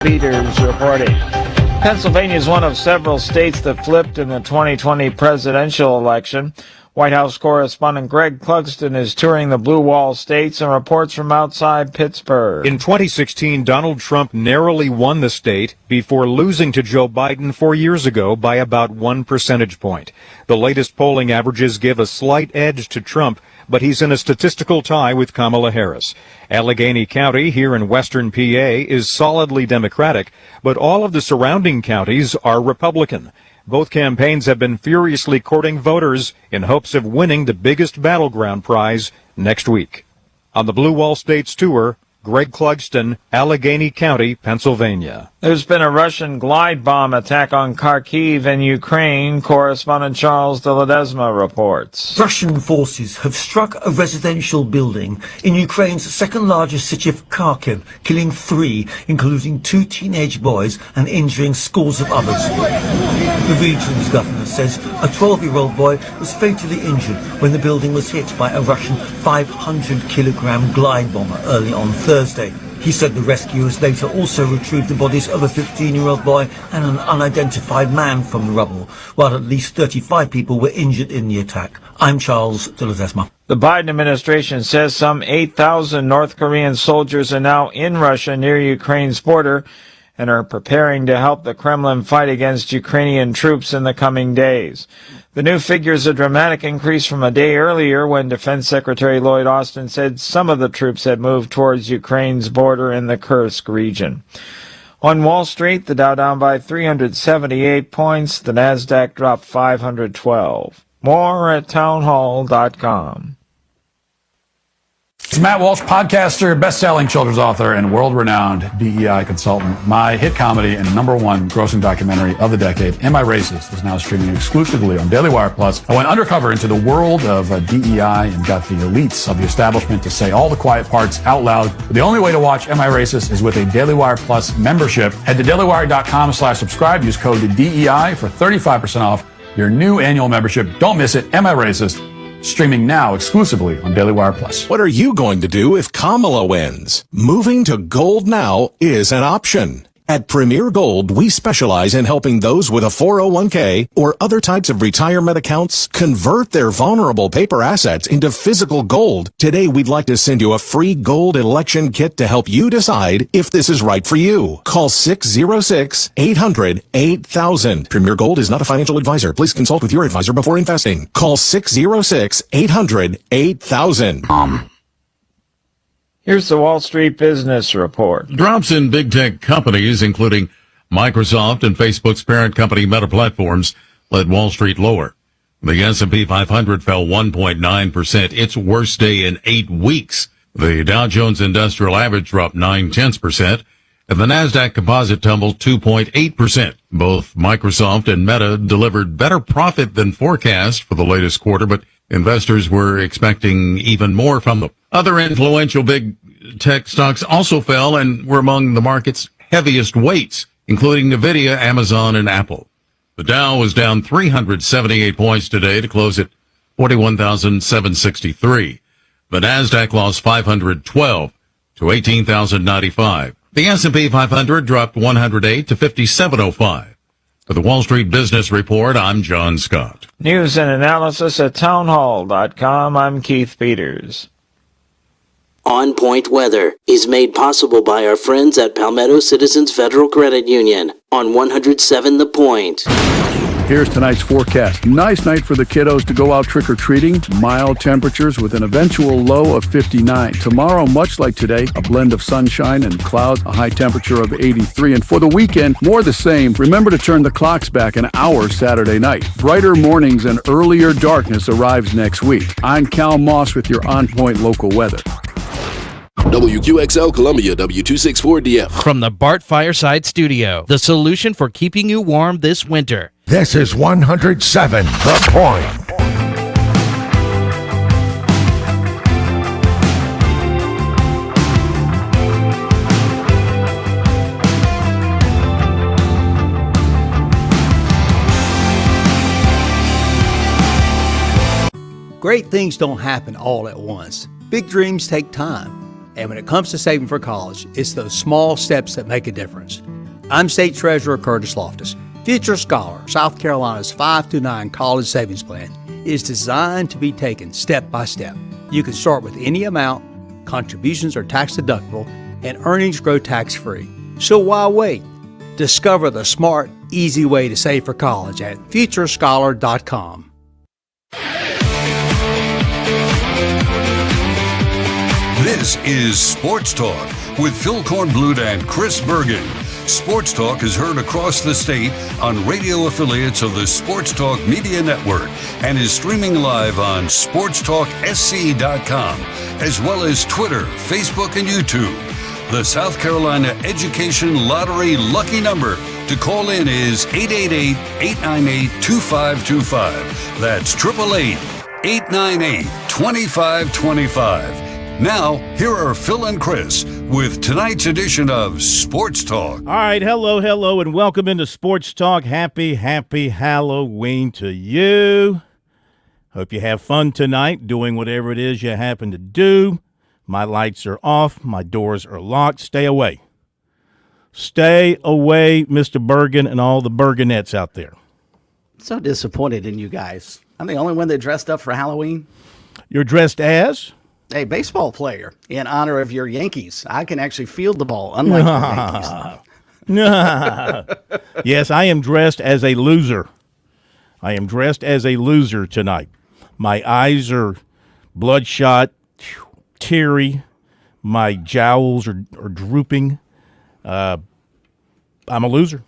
Peters reporting. Pennsylvania is one of several states that flipped in the 2020 presidential election. White House correspondent Greg Clugston is touring the Blue Wall states and reports from outside Pittsburgh. In 2016, Donald Trump narrowly won the state before losing to Joe Biden 4 years ago by about 1 percentage point. The latest polling averages give a slight edge to Trump, but he's in a statistical tie with Kamala Harris. Allegheny County here in western PA is solidly Democratic, but all of the surrounding counties are Republican. Both campaigns have been furiously courting voters in hopes of winning the biggest battleground prize next week. On the Blue Wall States tour, Greg Clugston, Allegheny County, Pennsylvania. There's been a Russian glide bomb attack on Kharkiv in Ukraine. Correspondent Charles de Ledesma reports. Russian forces have struck a residential building in Ukraine's second-largest city of Kharkiv, killing 3, including 2 teenage boys, and injuring scores of others. The region's governor says a 12-year-old boy was fatally injured when the building was hit by a Russian 500-kilogram glide bomber early on Thursday. He said the rescuers later also retrieved the bodies of a 15-year-old boy and an unidentified man from the rubble, while at least 35 people were injured in the attack. I'm Charles de Ledesma. The Biden administration says some 8,000 North Korean soldiers are now in Russia near Ukraine's border and are preparing to help the Kremlin fight against Ukrainian troops in the coming days. The new figure is a dramatic increase from a day earlier when Defense Secretary Lloyd Austin said some of the troops had moved towards Ukraine's border in the Kursk region. On Wall Street, the Dow down by 378 points, the Nasdaq dropped 512. More at townhall.com. It's Matt Walsh, podcaster, best-selling children's author, and world-renowned DEI consultant. My hit comedy and #1 grossing documentary of the decade, Am I Racist?, is now streaming exclusively on Daily Wire Plus. I went undercover into the world of DEI and got the elites of the establishment to say all the quiet parts out loud. But the only way to watch Am I Racist is with a Daily Wire Plus membership. Head to dailywire.com/subscribe. Use code DEI for 35% off your new annual membership. Don't miss it. Am I Racist? Streaming now exclusively on Daily Wire Plus. What are you going to do if Kamala wins? Moving to gold now is an option. At Premier Gold, we specialize in helping those with a 401k or other types of retirement accounts convert their vulnerable paper assets into physical gold. Today, we'd like to send you a free gold election kit to help you decide if this is right for you. Call 606-800-8000. Premier Gold is not a financial advisor. Please consult with your advisor before investing. Call 606-800-8000. Here's the Wall Street Business Report. Drops in big tech companies, including Microsoft and Facebook's parent company Meta Platforms, led Wall Street lower. The S&P 500 fell 1.9%, its worst day in 8 weeks. The Dow Jones Industrial Average dropped 0.9%, and the Nasdaq Composite tumbled 2.8%. Both Microsoft and Meta delivered better profit than forecast for the latest quarter, but investors were expecting even more from them. Other influential big tech stocks also fell and were among the market's heaviest weights, including Nvidia, Amazon, and Apple. The Dow was down 378 points today to close at 41,763. The Nasdaq lost 512 to 18,095. The S&P 500 dropped 108 to 5705. For the Wall Street Business Report, I'm John Scott. News and analysis at townhall.com. I'm Keith Peters. On Point Weather is made possible by our friends at Palmetto Citizens Federal Credit Union on 107 The Point. Here's tonight's forecast. Nice night for the kiddos to go out trick-or-treating. Mild temperatures with an eventual low of 59. Tomorrow, much like today, a blend of sunshine and clouds, a high temperature of 83. And for the weekend, more the same. Remember to turn the clocks back an hour Saturday night. Brighter mornings and earlier darkness arrives next week. I'm Cal Moss with your On Point local weather. WQXL Columbia, W264DF. From the Bart Fireside Studio, the solution for keeping you warm this winter. This is 107 The Point. Great things don't happen all at once. Big dreams take time. And when it comes to saving for college, it's those small steps that make a difference. I'm State Treasurer Curtis Loftus. Future Scholar, South Carolina's 5-9 college savings plan, is designed to be taken step by step. You can start with any amount, contributions are tax deductible, and earnings grow tax-free. So why wait? Discover the smart, easy way to save for college at futurescholar.com. This is Sports Talk with Phil Kornblut and Chris Bergen. Sports Talk is heard across the state on radio affiliates of the Sports Talk Media Network and is streaming live on SportsTalkSC.com, as well as Twitter, Facebook, and YouTube. The South Carolina Education Lottery lucky number to call in is 888-898-2525. That's 888-898-2525. Now, here are Phil and Chris with tonight's edition of Sports Talk. All right, hello, and welcome into Sports Talk. Happy Halloween to you. Hope you have fun tonight doing whatever it is you happen to do. My lights are off. My doors are locked. Stay away. Stay away, Mr. Bergen and all the Bergenettes out there. So disappointed in you guys. I'm the only one that dressed up for Halloween. You're dressed as? A baseball player in honor of your Yankees. I can actually field the ball, unlike the Yankees. Yes, I am dressed as a loser. I am dressed as a loser tonight. My eyes are bloodshot, teary. My jowls are drooping. I'm a loser.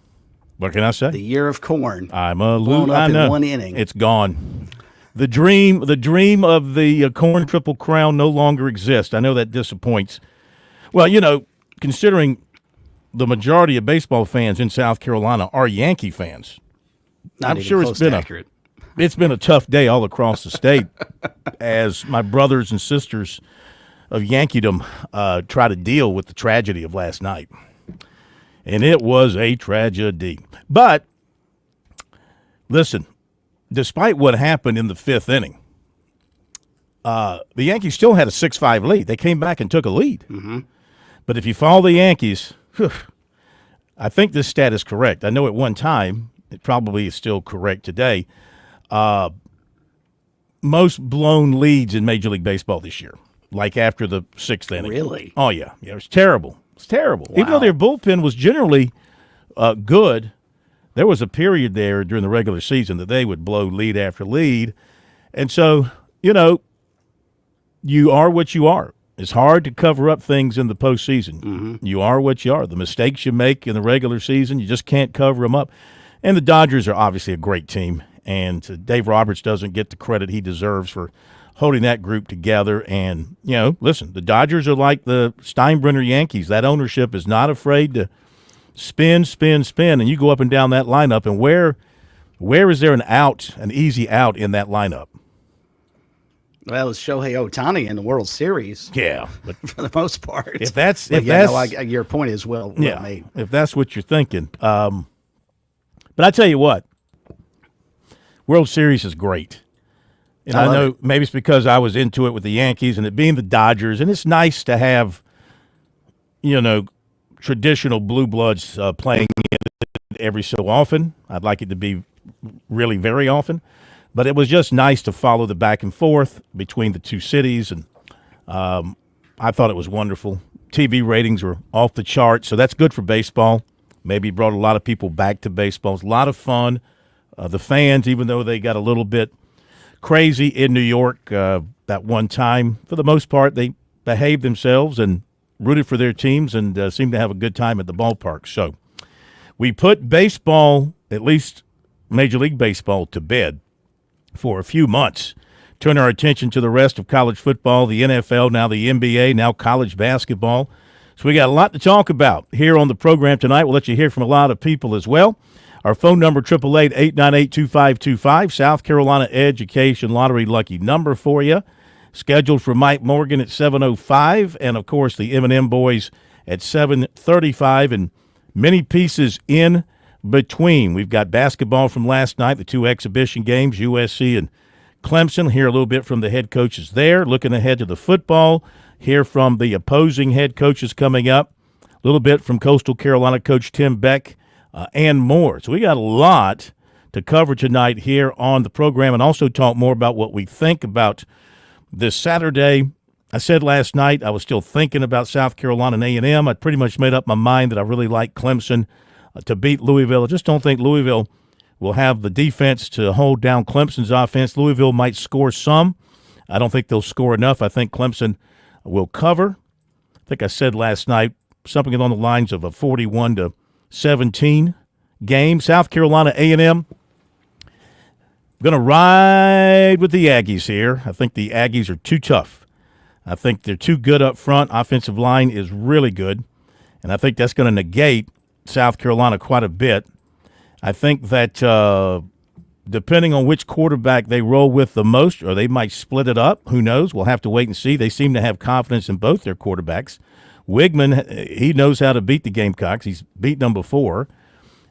What can I say? The year of corn. I'm a loser. Blown up in one inning. It's gone. The dream of the corn triple crown no longer exists. I know that disappoints. Well, you know, considering the majority of baseball fans in South Carolina are Yankee fans, I'm sure it's been a tough day all across the state as my brothers and sisters of Yankeedom try to deal with the tragedy of last night. And it was a tragedy. But listen, despite what happened in the fifth inning, the Yankees still had a 6-5 lead. They came back and took a lead. Mm-hmm. But if you follow the Yankees, I think this stat is correct. I know at one time, it probably is still correct today, most blown leads in Major League Baseball this year, like after the sixth inning. Really? Oh, yeah. Yeah, it was terrible. It's terrible. Wow. Even though their bullpen was generally good, there was a period there during the regular season that they would blow lead after lead. And so, you know, you are what you are. It's hard to cover up things in the postseason. Mm-hmm. You are what you are. The mistakes you make in the regular season, you just can't cover them up. And the Dodgers are obviously a great team, and Dave Roberts doesn't get the credit he deserves for holding that group together. And, you know, listen, the Dodgers are like the Steinbrenner Yankees. That ownership is not afraid to spin, and you go up and down that lineup, and where is there an easy out in that lineup? Well, it's Shohei Ohtani in the World Series. Yeah, but for the most part. Your point is well made. If that's what you're thinking. But I tell you what, World Series is great. And I know maybe it's because I was into it with the Yankees and it being the Dodgers, and it's nice to have, you know, traditional blue bloods playing every so often. I'd like it to be really very often, but it was just nice to follow the back and forth between the two cities, and I thought it was wonderful. TV ratings were off the chart, so that's good for baseball. Maybe brought a lot of people back to baseball. It's a lot of fun. The fans, even though they got a little bit crazy in New York that one time, for the most part, they behaved themselves and rooted for their teams and seemed to have a good time at the ballpark. So we put baseball, at least Major League Baseball, to bed for a few months. Turn our attention to the rest of college football, the NFL, now the NBA, now college basketball. So we got a lot to talk about here on the program tonight. We'll let you hear from a lot of people as well. Our phone number, 888-898-2525, South Carolina Education Lottery lucky number for you. Scheduled for Mike Morgan at 7:05, and, of course, the M&M Boys at 7:35, and many pieces in between. We've got basketball from last night, the two exhibition games, USC and Clemson. Hear a little bit from the head coaches there. Looking ahead to the football, hear from the opposing head coaches coming up, a little bit from Coastal Carolina coach Tim Beck, and more. So we got a lot to cover tonight here on the program, and also talk more about what we think about this Saturday. I said last night I was still thinking about South Carolina and A&M. I pretty much made up my mind that I really like Clemson to beat Louisville. I just don't think Louisville will have the defense to hold down Clemson's offense. Louisville might score some. I don't think they'll score enough. I think Clemson will cover. I think I said last night something along the lines of a 41-17 game. South Carolina A&M going to ride with the Aggies here. I think the Aggies are too tough. I think they're too good up front. Offensive line is really good, and I think that's going to negate South Carolina quite a bit. I think that depending on which quarterback they roll with the most, or they might split it up, who knows? We'll have to wait and see. They seem to have confidence in both their quarterbacks. Wigman, he knows how to beat the Gamecocks. He's beaten them before,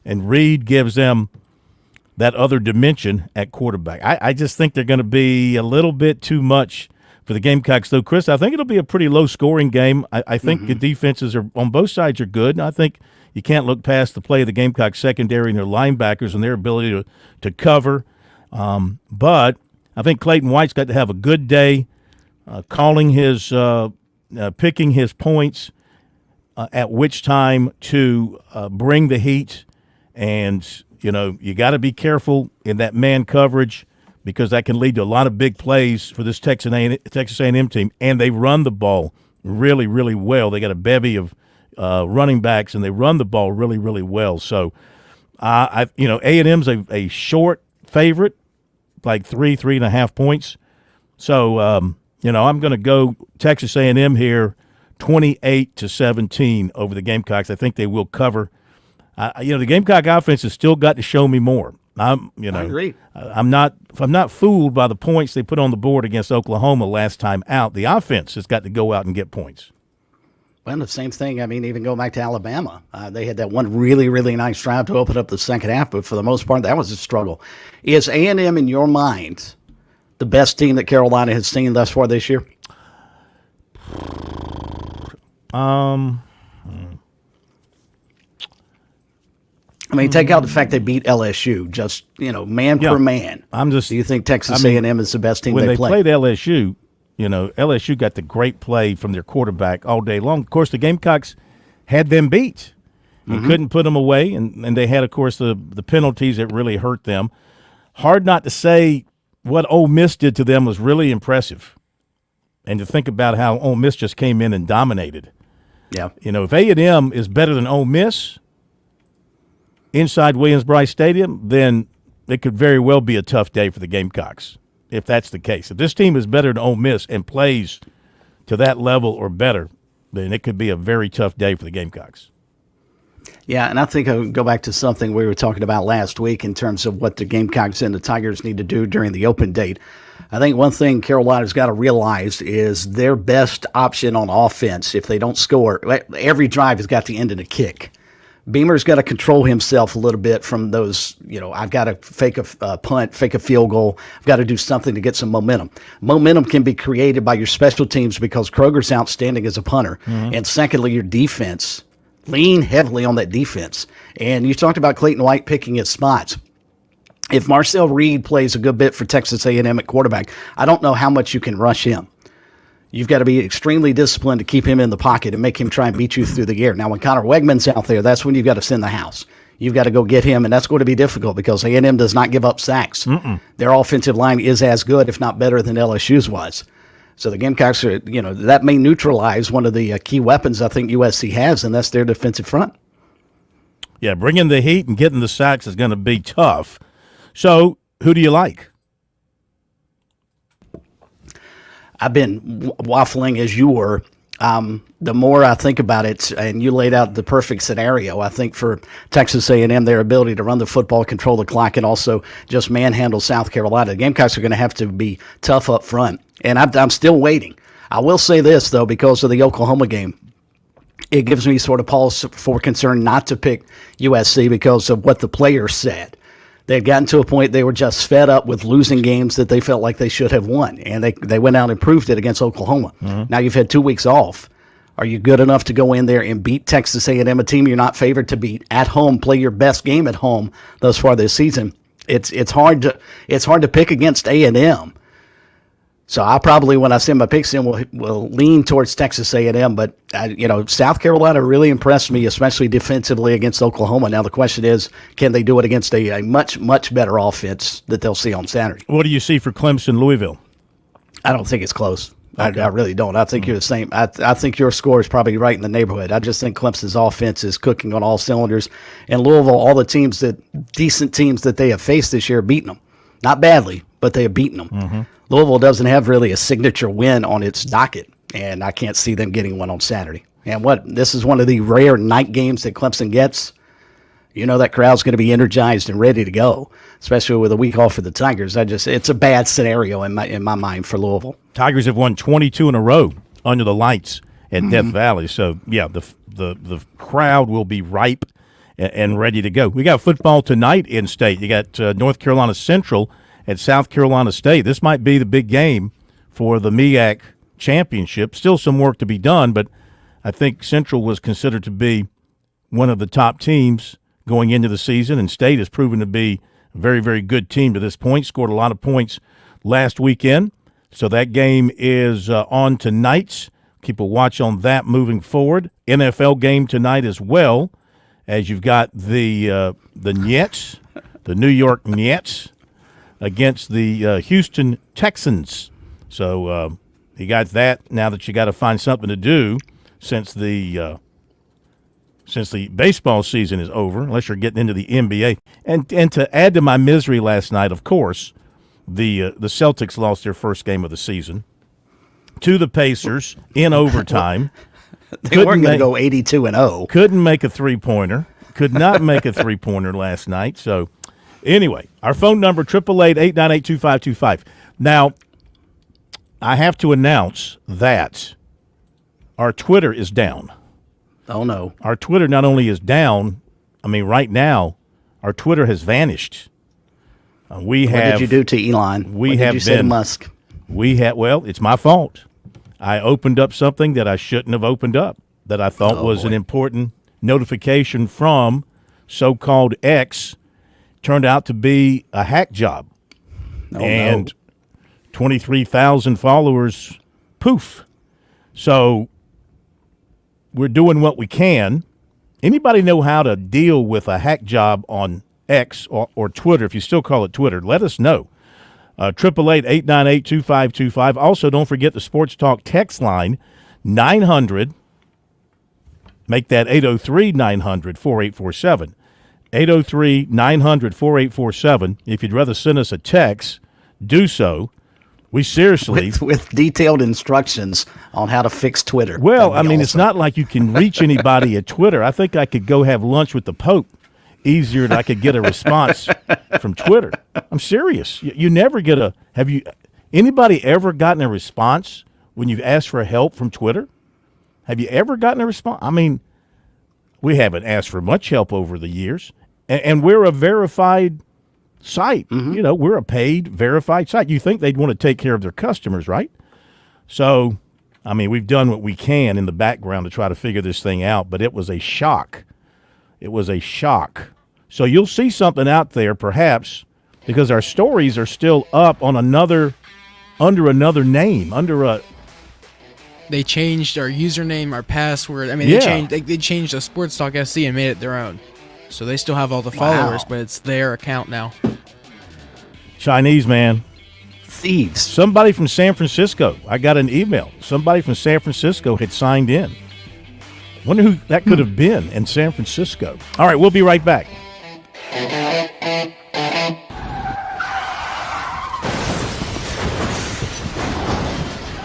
and Reed gives them that other dimension at quarterback. I just think they're going to be a little bit too much for the Gamecocks, though, Chris. I think it'll be a pretty low-scoring game. I think the defenses are on both sides are good, and I think you can't look past the play of the Gamecocks secondary and their linebackers and their ability to cover. But I think Clayton White's got to have a good day calling his picking his points at which time to bring the heat. And, you got to be careful in that man coverage because that can lead to a lot of big plays for this Texas A&M team. And they run the ball really, really well. They got a bevy of running backs, and they run the ball really, really well. So, A&M's a short favorite, like 3.5 points. So, I'm going to go Texas A&M here, 28-17 over the Gamecocks. I think they will cover. The Gamecock offense has still got to show me more. I agree. I'm not fooled by the points they put on the board against Oklahoma last time out. The offense has got to go out and get points. Well, the same thing. I mean, even going back to Alabama, they had that one really, really nice drive to open up the second half, but for the most part, that was a struggle. Is A&M, in your mind, the best team that Carolina has seen thus far this year? I mean, take out the fact they beat LSU, just, man per man. Do you think Texas A&M is the best team when they played LSU, LSU got the great play from their quarterback all day long. Of course, the Gamecocks had them beat and couldn't put them away, and they had, of course, the penalties that really hurt them. Hard not to say what Ole Miss did to them was really impressive, and to think about how Ole Miss just came in and dominated. Yeah. If A&M is better than Ole Miss inside Williams-Brice Stadium, then it could very well be a tough day for the Gamecocks, if that's the case. If this team is better than Ole Miss and plays to that level or better, then it could be a very tough day for the Gamecocks. Yeah, and I think I would go back to something we were talking about last week in terms of what the Gamecocks and the Tigers need to do during the open date. I think one thing Carolina's got to realize is their best option on offense, if they don't score, every drive has got to end in a kick. Beamer's got to control himself a little bit from those, I've got to fake a punt, fake a field goal. I've got to do something to get some momentum. Momentum can be created by your special teams because Kroger's outstanding as a punter. And secondly, your defense. Lean heavily on that defense. And you talked about Clayton White picking his spots. If Marcel Reed plays a good bit for Texas A&M at quarterback, I don't know how much you can rush him. You've got to be extremely disciplined to keep him in the pocket and make him try and beat you through the air. Now, when Connor Wegman's out there, that's when you've got to send the house. You've got to go get him, and that's going to be difficult because A&M does not give up sacks. Their offensive line is as good, if not better, than LSU's was. So the Gamecocks are, that may neutralize one of the key weapons I think USC has, and that's their defensive front. Yeah, bringing the heat and getting the sacks is going to be tough. So, who do you like? I've been waffling as you were. The more I think about it, and you laid out the perfect scenario, I think for Texas A&M, their ability to run the football, control the clock, and also just manhandle South Carolina. The Gamecocks are going to have to be tough up front, and I'm still waiting. I will say this, though, because of the Oklahoma game, it gives me sort of pause for concern not to pick USC because of what the players said. They had gotten to a point they were just fed up with losing games that they felt like they should have won, and they went out and proved it against Oklahoma. Now you've had 2 weeks off. Are you good enough to go in there and beat Texas A&M, a team you're not favored to beat at home, play your best game at home thus far this season? It's hard to pick against A&M. So I probably, when I send my picks in, will lean towards Texas A&M. But South Carolina really impressed me, especially defensively against Oklahoma. Now the question is, can they do it against a much better offense that they'll see on Saturday? What do you see for Clemson, Louisville? I don't think it's close. Okay. I really don't. I think you're the same. I think your score is probably right in the neighborhood. I just think Clemson's offense is cooking on all cylinders. And Louisville, all the decent teams that they have faced this year, beaten them. Not badly, but they have beaten them. Louisville doesn't have really a signature win on its docket, and I can't see them getting one on Saturday. And this is one of the rare night games that Clemson gets. That crowd's going to be energized and ready to go, especially with a week off for the Tigers. It's a bad scenario in my mind for Louisville. Tigers have won 22 in a row under the lights at Death Valley. So, yeah, the crowd will be ripe and ready to go. We got football tonight in state. You got North Carolina Central at South Carolina State. This might be the big game for the MEAC championship. Still some work to be done, but I think Central was considered to be one of the top teams going into the season, and State has proven to be a very, very good team to this point. Scored a lot of points last weekend. So that game is on tonight. Keep a watch on that moving forward. NFL game tonight as well, as you've got the Nets, the New York Nets, against the Houston Texans. So you got that now that you got to find something to do since the baseball season is over, unless you're getting into the NBA. And to add to my misery last night, of course, the Celtics lost their first game of the season to the Pacers in overtime. They weren't going to go 82-0. Couldn't make a three-pointer. Could not make a three-pointer last night. So, anyway, our phone number, 888-898-2525. Now, I have to announce that our Twitter is down. Oh, no. Our Twitter not only is down, right now, our Twitter has vanished. What did you do to Elon? What did you say to Musk? It's my fault. I opened up something that I shouldn't have opened up, that I thought was an important notification from so-called X. Turned out to be a hack job. And 23,000 followers, poof. So we're doing what we can. Anybody know how to deal with a hack job on X or Twitter, if you still call it Twitter? Let us know. 888-898-2525. Also, don't forget the Sports Talk text line, 900. Make that 803-900-4847. 803-900-4847. If you'd rather send us a text, do so. We seriously... With detailed instructions on how to fix Twitter. Well, it's not like you can reach anybody at Twitter. I think I could go have lunch with the Pope easier than I could get a response from Twitter. I'm serious. You never get anybody ever gotten a response when you've asked for help from Twitter? Have you ever gotten a response? We haven't asked for much help over the years. And we're a verified site. We're a paid, verified site. You think they'd want to take care of their customers, right? So, we've done what we can in the background to try to figure this thing out, but it was a shock. It was a shock. So you'll see something out there, perhaps, because our stories are still up on under another name, They changed our username, our password. They changed the SportsTalkSC and made it their own. So they still have all the followers, but it's their account now. Chinese, man. Thieves. Somebody from San Francisco. I got an email. Somebody from San Francisco had signed in. Wonder who that could have been in San Francisco. All right, we'll be right back.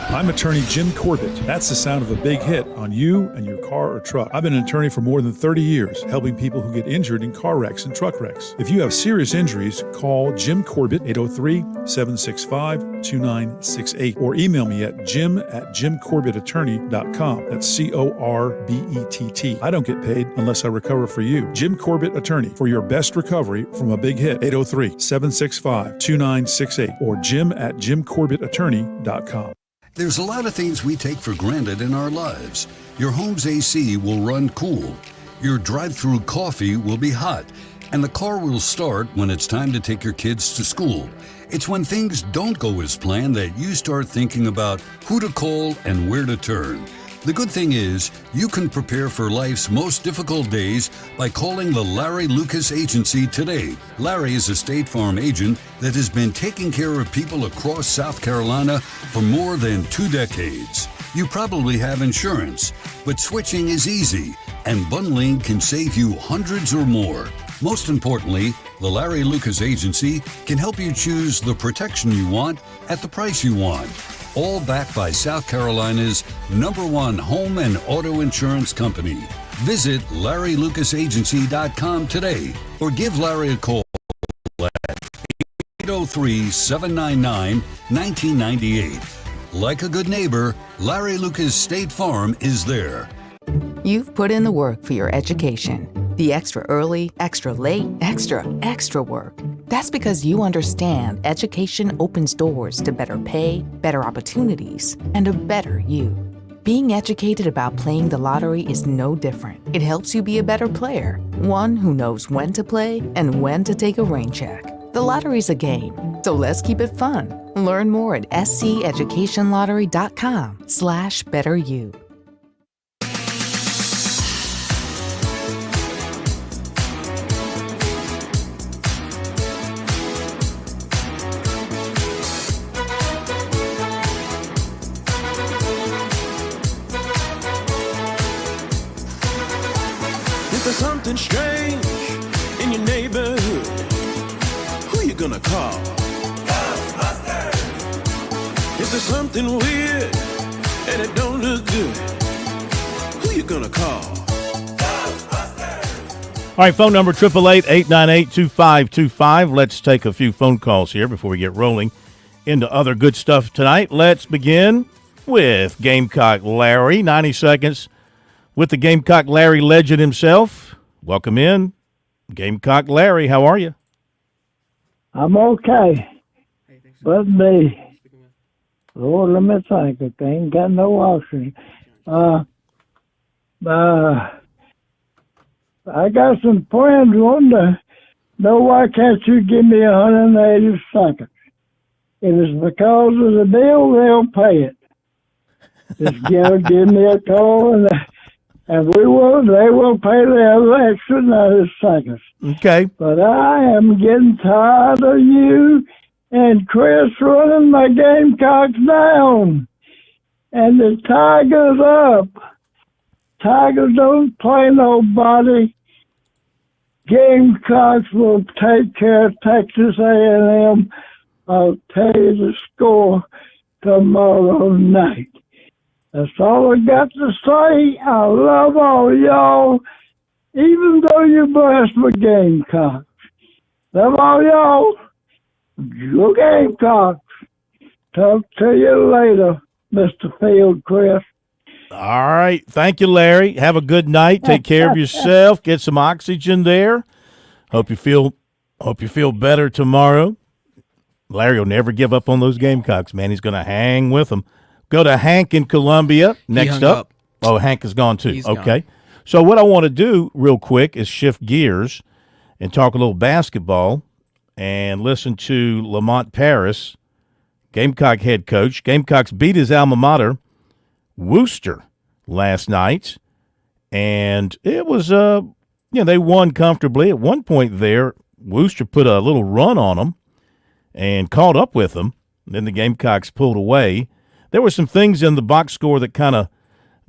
All I'm attorney Jim Corbett. That's the sound of a big hit on you and your car or truck. I've been an attorney for more than 30 years, helping people who get injured in car wrecks and truck wrecks. If you have serious injuries, call Jim Corbett, 803-765-2968, or email me at jim@jimcorbettattorney.com. That's Corbett. I don't get paid unless I recover for you. Jim Corbett Attorney, for your best recovery from a big hit, 803-765-2968, or jim@jimcorbettattorney.com. There's a lot of things we take for granted in our lives. Your home's AC will run cool. Your drive-through coffee will be hot. And the car will start when it's time to take your kids to school. It's when things don't go as planned that you start thinking about who to call and where to turn. The good thing is, you can prepare for life's most difficult days by calling the Larry Lucas Agency today. Larry is a State Farm agent that has been taking care of people across South Carolina for more than 2 decades. You probably have insurance, but switching is easy, and bundling can save you hundreds or more. Most importantly, the Larry Lucas Agency can help you choose the protection you want at the price you want. All backed by South Carolina's #1 home and auto insurance company. Visit LarryLucasAgency.com today or give Larry a call at 803-799-1998. Like a good neighbor, Larry Lucas State Farm is there. You've put in the work for your education. The extra early, extra late, extra work. That's because you understand education opens doors to better pay, better opportunities, and a better you. Being educated about playing the lottery is no different. It helps you be a better player, one who knows when to play and when to take a rain check. The lottery's a game, so let's keep it fun. Learn more at sceducationlottery.com/betteryou. There's something strange in your neighborhood. Who you gonna call? Ghostbusters! If there's something weird and it don't look good, who you gonna call? Ghostbusters! All right, phone number 888-898-2525. Let's take a few phone calls here before we get rolling into other good stuff tonight. Let's begin with Gamecock Larry. 90 seconds with the Gamecock Larry legend himself. Welcome in, Gamecock Larry. How are you? I'm okay. But me, Lord, let me think. If they ain't got no oxygen. I got some friends wanting to know why can't you give me 180 seconds? If it's because of the bill, they'll pay it. Just give me a call and they will pay the extra 90 seconds. Okay. But I am getting tired of you and Chris running my Gamecocks down. And the Tigers up. Tigers don't play nobody. Gamecocks will take care of Texas A&M. I'll tell you the score tomorrow night. That's all I got to say. I love all y'all, even though you blessed my Gamecocks. Love all y'all. Go Gamecocks. Talk to you later, Mr. Field Chris. All right. Thank you, Larry. Have a good night. Take care of yourself. Get some oxygen there. Hope you feel better tomorrow. Larry will never give up on those Gamecocks, man. He's going to hang with them. Go to Hank in Columbia. Next up. Oh, Hank is gone too. Okay. So what I want to do real quick is shift gears and talk a little basketball and listen to Lamont Paris, Gamecock head coach. Gamecocks beat his alma mater, Worcester, last night. And it was, they won comfortably. At one point there, Worcester put a little run on them and caught up with them. Then the Gamecocks pulled away. There were some things in the box score that kind of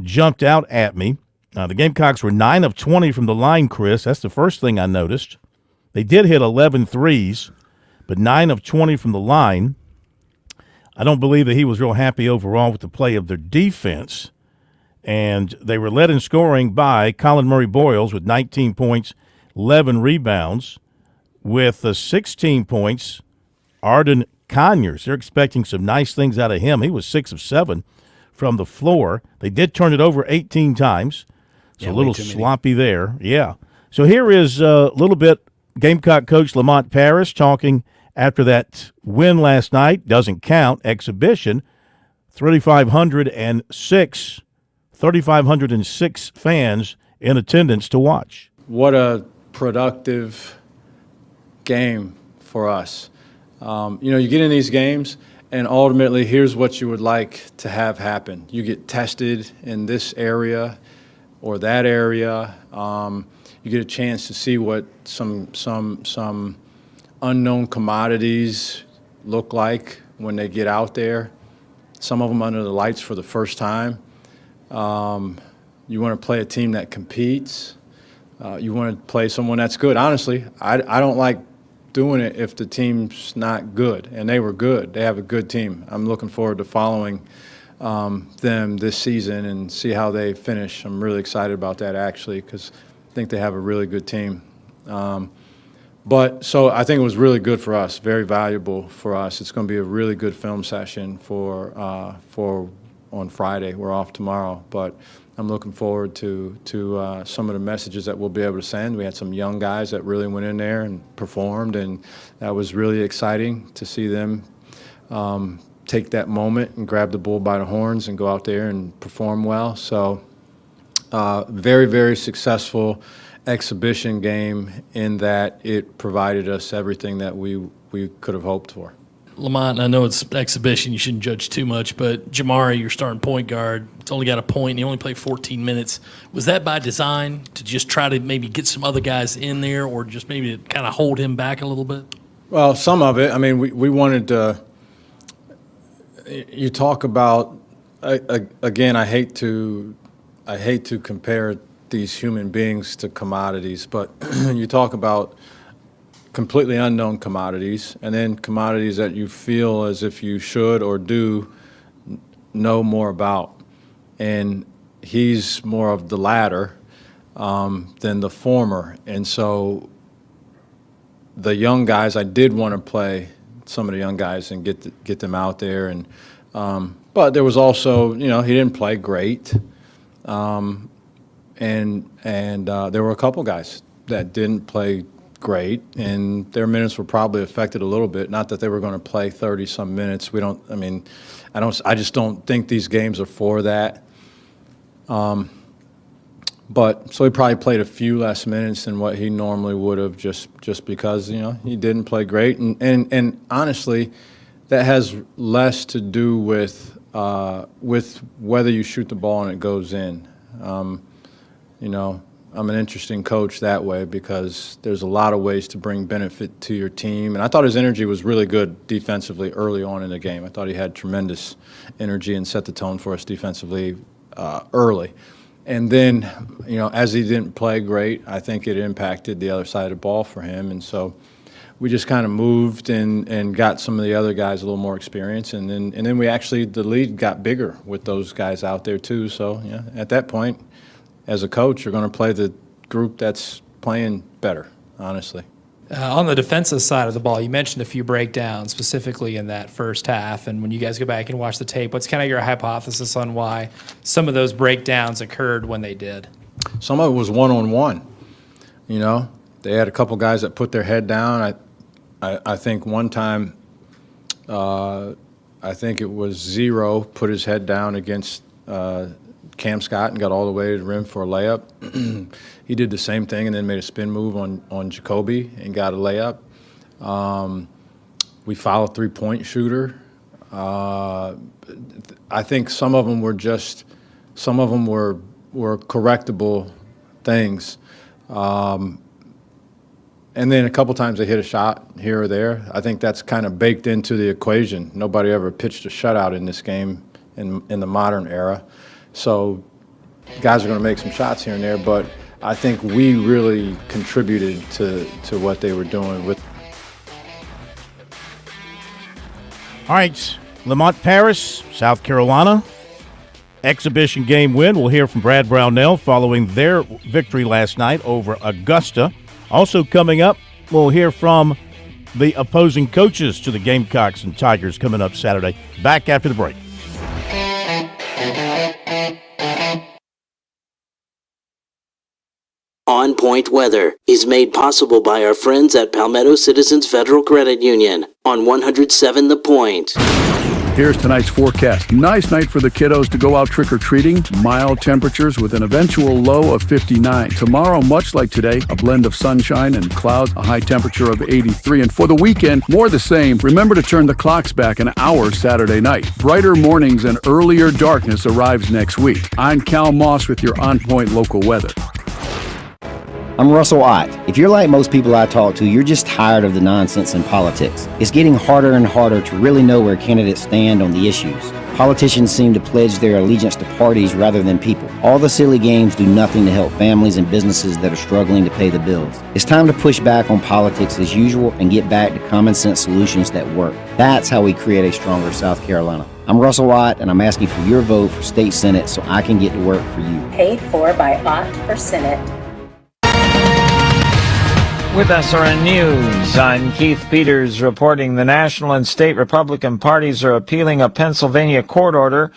jumped out at me. The Gamecocks were 9 of 20 from the line, Chris. That's the first thing I noticed. They did hit 11 threes, but 9 of 20 from the line. I don't believe that he was real happy overall with the play of their defense. And they were led in scoring by Colin Murray-Boyles with 19 points, 11 rebounds. With 16 points, Arden Conyers. They're expecting some nice things out of him. He was 6 of 7 from the floor. They did turn it over 18 times, so a little sloppy there. Yeah. So here is a little bit Gamecock coach Lamont Paris talking after that win last night. Doesn't count. Exhibition. 3,506 fans in attendance to watch. What a productive game for us. You get in these games, and ultimately, here's what you would like to have happen. You get tested in this area or that area. You get a chance to see what some unknown commodities look like when they get out there. Some of them under the lights for the first time. You want to play a team that competes. You want to play someone that's good. Honestly, I don't like doing it if the team's not good, and they were good. They have a good team. I'm looking forward to following them this season and see how they finish. I'm really excited about that, actually, because I think they have a really good team. So I think it was really good for us, very valuable for us. It's going to be a really good film session for on Friday. We're off tomorrow, but I'm looking forward to some of the messages that we'll be able to send. We had some young guys that really went in there and performed, and that was really exciting to see them take that moment and grab the bull by the horns and go out there and perform well. So very, very successful exhibition game in that it provided us everything that we could have hoped for. Lamont, I know it's exhibition, you shouldn't judge too much, but Jamari, your starting point guard, it's only got a point, and he only played 14 minutes. Was that by design to just try to maybe get some other guys in there, or just maybe to kind of hold him back a little bit? Well, some of it. I mean, we wanted to – you talk about again, I hate to compare these human beings to commodities, but you talk about completely unknown commodities, and then commodities that you feel as if you should or do know more about. And he's more of the latter than the former. And so the young guys, I did want to play some of the young guys and get them out there. And but there was also, he didn't play great. And there were a couple guys that didn't play great, and their minutes were probably affected a little bit. Not that they were going to play 30-some minutes. I just don't think these games are for that. But so he probably played a few less minutes than what he normally would have, just because he didn't play great. And honestly, that has less to do with whether you shoot the ball and it goes in. I'm an interesting coach that way because there's a lot of ways to bring benefit to your team. And I thought his energy was really good defensively early on in the game. I thought he had tremendous energy and set the tone for us defensively early. And then, as he didn't play great, I think it impacted the other side of the ball for him. And so we just kind of moved and got some of the other guys a little more experience. And then we actually, the lead got bigger with those guys out there too. So, at that point, as a coach, you're going to play the group that's playing better, honestly. On the defensive side of the ball, you mentioned a few breakdowns, specifically in that first half. And when you guys go back and watch the tape, what's kind of your hypothesis on why some of those breakdowns occurred when they did? Some of it was one-on-one. They had a couple guys that put their head down. I think one time, I think it was Zero put his head down against Cam Scott and got all the way to the rim for a layup. He did the same thing and then made a spin move on Jacoby and got a layup. We fouled a three-point shooter. I think some of them were correctable things. And then a couple times they hit a shot here or there. I think that's kind of baked into the equation. Nobody ever pitched a shutout in this game in the modern era. So guys are going to make some shots here and there, but I think we really contributed to what they were doing with. All right, Lamont Paris, South Carolina. Exhibition game win. We'll hear from Brad Brownell following their victory last night over Augusta. Also coming up, we'll hear from the opposing coaches to the Gamecocks and Tigers coming up Saturday. Back after the break. On Point Weather is made possible by our friends at Palmetto Citizens Federal Credit Union on 107 The Point. Here's tonight's forecast. Nice night for the kiddos to go out trick-or-treating. Mild temperatures with an eventual low of 59. Tomorrow, much like today, a blend of sunshine and clouds, a high temperature of 83. And for the weekend, more the same. Remember to turn the clocks back an hour Saturday night. Brighter mornings and earlier darkness arrives next week. I'm Cal Moss with your On Point local weather. I'm Russell Ott. If you're like most people I talk to, you're just tired of the nonsense in politics. It's getting harder and harder to really know where candidates stand on the issues. Politicians seem to pledge their allegiance to parties rather than people. All the silly games do nothing to help families and businesses that are struggling to pay the bills. It's time to push back on politics as usual and get back to common sense solutions that work. That's how we create a stronger South Carolina. I'm Russell Ott, and I'm asking for your vote for state senate so I can get to work for you. Paid for by Ott for Senate. With SRN News, I'm Keith Peters reporting the national and state Republican parties are appealing a Pennsylvania court order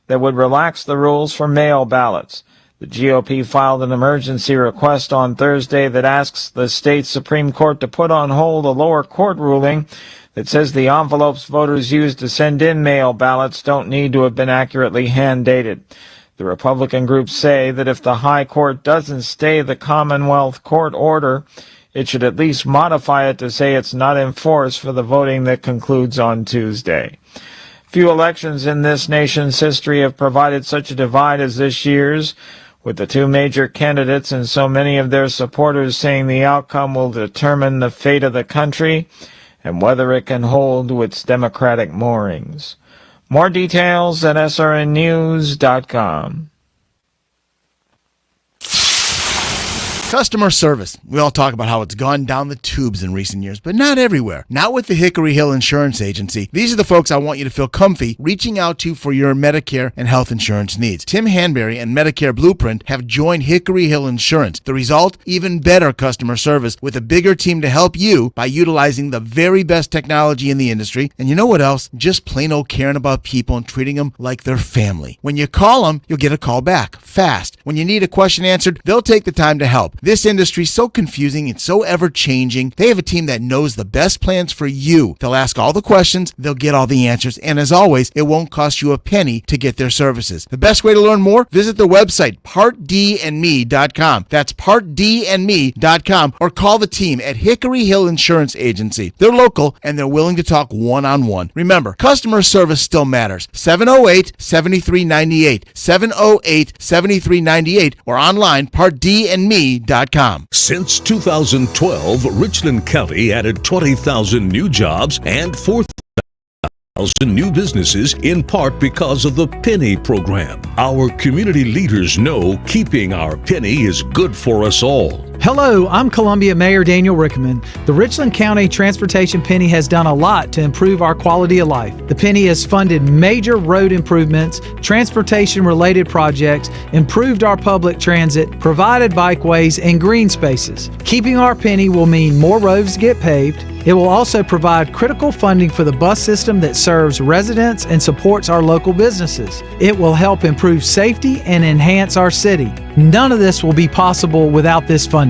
that would relax the rules for mail ballots. The GOP filed an emergency request on Thursday that asks the state Supreme Court to put on hold a lower court ruling that says the envelopes voters use to send in mail ballots don't need to have been accurately hand-dated. The Republican groups say that if the High Court doesn't stay the Commonwealth Court order, it should at least modify it to say it's not in force for the voting that concludes on Tuesday. Few elections in this nation's history have provided such a divide as this year's, with the two major candidates and so many of their supporters saying the outcome will determine the fate of the country and whether it can hold to its democratic moorings. More details at srnnews.com. Customer service. We all talk about how it's gone down the tubes in recent years, but not everywhere. Not with the Hickory Hill Insurance Agency. These are the folks I want you to feel comfy reaching out to for your Medicare and health insurance needs. Tim Hanberry and Medicare Blueprint have joined Hickory Hill Insurance. The result? Even better customer service with a bigger team to help you by utilizing the very best technology in the industry. And you know what else? Just plain old caring about people and treating them like their family. When you call them, you'll get a call back fast. When you need a question answered, they'll take the time to help. This industry's so confusing and so ever-changing. They have a team that knows the best plans for you. They'll ask all the questions, they'll get all the answers, and as always, it won't cost you a penny to get their services. The best way to learn more? Visit their website, partdandme.com. That's partdandme.com, or call the team at Hickory Hill Insurance Agency. They're local, and they're willing to talk one-on-one. Remember, customer service still matters. 708-7398, 708-7398, or online, partdandme.com. Since 2012, Richland County added 20,000 new jobs and 4,000 new businesses, in part because of the Penny program. Our community leaders know keeping our penny is good for us all. Hello, I'm Columbia Mayor Daniel Rickman. The Richland County Transportation Penny has done a lot to improve our quality of life. The Penny has funded major road improvements, transportation-related projects, improved our public transit, provided bikeways, and green spaces. Keeping our penny will mean more roads get paved. It will also provide critical funding for the bus system that serves residents and supports our local businesses. It will help improve safety and enhance our city. None of this will be possible without this funding.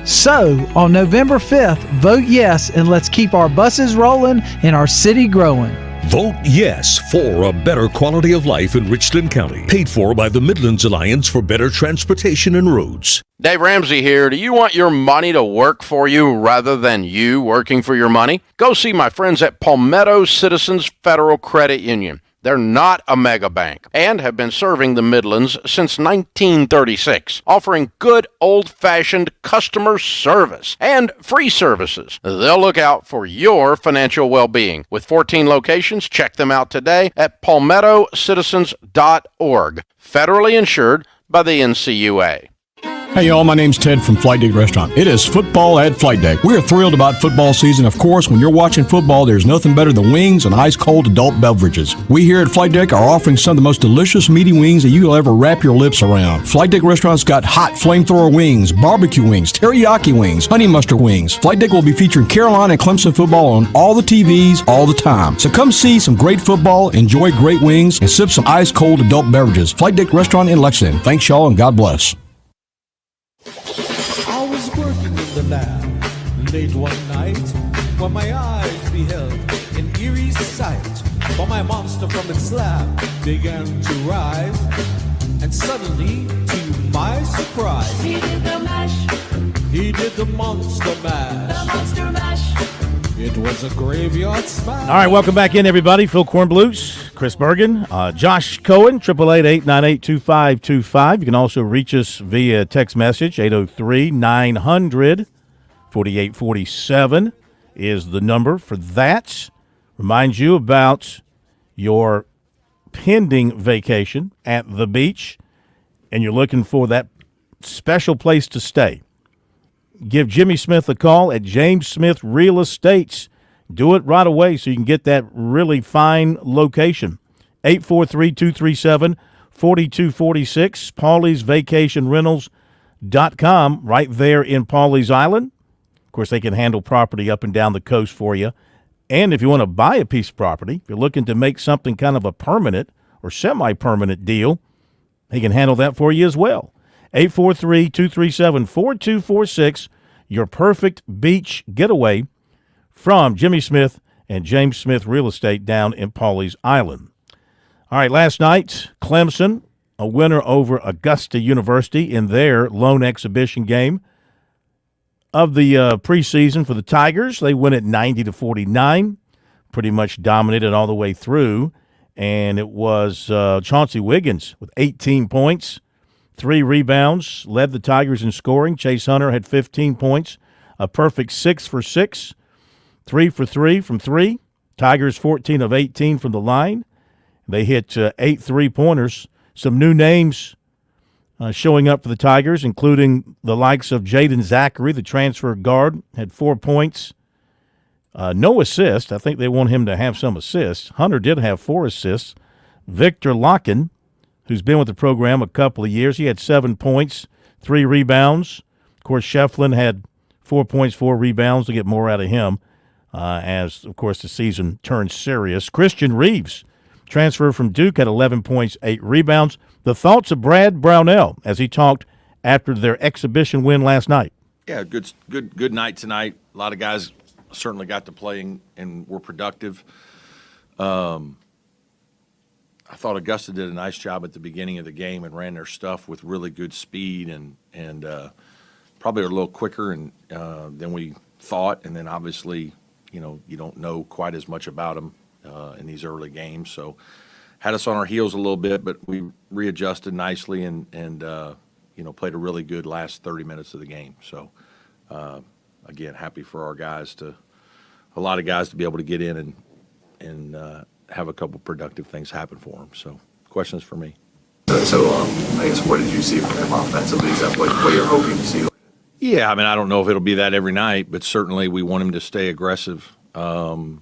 So, on November 5th, vote yes and let's keep our buses rolling and our city growing. Vote yes for a better quality of life in Richland County. Paid for by the Midlands Alliance for Better Transportation and Roads. Dave Ramsey here. Do you want your money to work for you rather than you working for your money? Go see my friends at Palmetto Citizens Federal Credit Union. They're not a mega bank and have been serving the Midlands since 1936, offering good old-fashioned customer service and free services. They'll look out for your financial well-being. With 14 locations, check them out today at palmettocitizens.org. Federally insured by the NCUA. Hey y'all, my name's Ted from Flight Deck Restaurant. It is football at Flight Deck. We are thrilled about football season. Of course, when you're watching football, there's nothing better than wings and ice cold adult beverages. We here at Flight Deck are offering some of the most delicious meaty wings that you'll ever wrap your lips around. Flight Deck Restaurant's got hot flamethrower wings, barbecue wings, teriyaki wings, honey mustard wings. Flight Deck will be featuring Carolina and Clemson football on all the TVs all the time. So come see some great football, enjoy great wings, and sip some ice cold adult beverages. Flight Deck Restaurant in Lexington. Thanks y'all and God bless. I was working in the lab late one night when my eyes beheld an eerie sight. For my monster from its slab began to rise, and suddenly, to my surprise, he did the mash. He did the monster mash. The monster mash. It was a graveyard smash. All right, welcome back in, everybody. Phil Kornblues, Chris Bergen, Josh Cohen, 888-898-2525. You can also reach us via text message, 803-900-4847 is the number for that. Remind you about your pending vacation at the beach, and you're looking for that special place to stay. Give Jimmy Smith a call at James Smith Real Estates. Do it right away so you can get that really fine location. 843-237-4246, Paulie'sVacationRentals.com, right there in Pawleys Island. Of course, they can handle property up and down the coast for you. And if you want to buy a piece of property, if you're looking to make something kind of a permanent or semi-permanent deal, he can handle that for you as well. 843-237-4246, your perfect beach getaway from Jimmy Smith and James Smith Real Estate down in Pawleys Island. All right, last night, Clemson, a winner over Augusta University in their lone exhibition game of the preseason for the Tigers. They win it 90-49, pretty much dominated all the way through. And it was Chauncey Wiggins with 18 points. 3 rebounds, led the Tigers in scoring. Chase Hunter had 15 points, a perfect 6 for 6, 3 for 3 from 3. Tigers 14 of 18 from the line. They hit 8 3-pointers. Some new names showing up for the Tigers, including the likes of Jaden Zachary, the transfer guard, had 4 points. No assist. I think they want him to have some assists. Hunter did have 4 assists. Victor Locken, who's been with the program a couple of years, he had 7 points, 3 rebounds. Of course, Shefflin had 4 points, 4 rebounds. To get more out of him as, of course, the season turns serious. Christian Reeves, transfer from Duke, had 11 points, 8 rebounds. The thoughts of Brad Brownell as he talked after their exhibition win last night. Yeah, good night tonight. A lot of guys certainly got to play and were productive. I thought Augusta did a nice job at the beginning of the game and ran their stuff with really good speed and probably a little quicker than we thought. And then obviously, you don't know quite as much about them in these early games. So had us on our heels a little bit, but we readjusted nicely and played a really good last 30 minutes of the game. So again, happy for our guys a lot of guys to be able to get in and have a couple productive things happen for them. So, questions for me. So, I guess, what did you see from them offensively? Is that what you're hoping to see? Yeah, I mean, I don't know if it'll be that every night, but certainly we want him to stay aggressive. He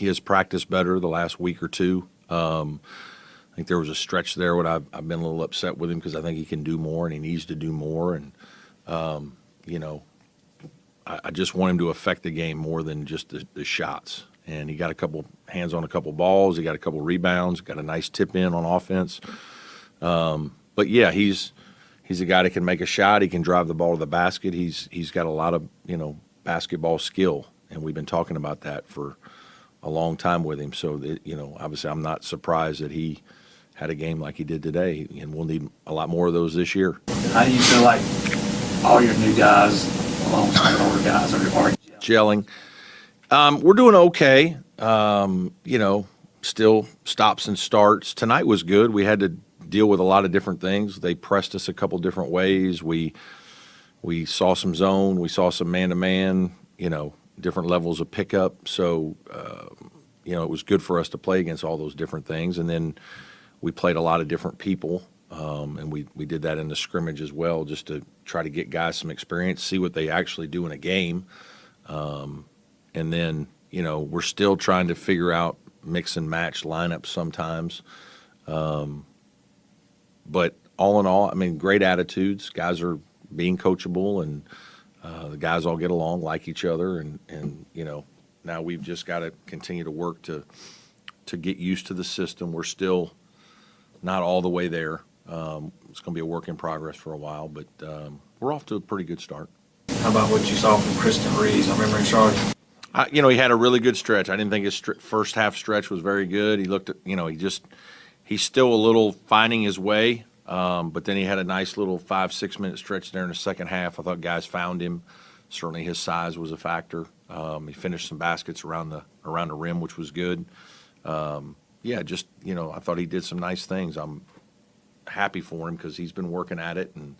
has practiced better the last week or two. I think there was a stretch there when I've been a little upset with him because I think he can do more and he needs to do more. And, I just want him to affect the game more than just the shots. And he got a couple hands on a couple balls. He got a couple rebounds. Got a nice tip in on offense. But yeah, he's a guy that can make a shot. He can drive the ball to the basket. He's got a lot of basketball skill, and we've been talking about that for a long time with him. So that, obviously, I'm not surprised that he had a game like he did today, and we'll need a lot more of those this year. How do you feel like all your new guys, alongside older guys, are gelling? We're doing okay. Still stops and starts. Tonight was good. We had to deal with a lot of different things. They pressed us a couple different ways. We saw some zone. We saw some man-to-man, different levels of pickup. So, it was good for us to play against all those different things. And then we played a lot of different people And we did that in the scrimmage as well, just to try to get guys some experience, see what they actually do in a game. And then, we're still trying to figure out mix and match lineups sometimes. But all in all, I mean, great attitudes. Guys are being coachable, and the guys all get along, like each other. And now we've just got to continue to work to get used to the system. We're still not all the way there. It's going to be a work in progress for a while, but we're off to a pretty good start. How about what you saw from Kristen Reeves? I remember in Charlotte. He had a really good stretch. I didn't think his first half stretch was very good. He looked at, he's still a little finding his way, but then he had a nice little 5-6 minute stretch there in the second half. I thought guys found him. Certainly his size was a factor. He finished some baskets around the rim, which was good. I thought he did some nice things. I'm happy for him because he's been working at it, and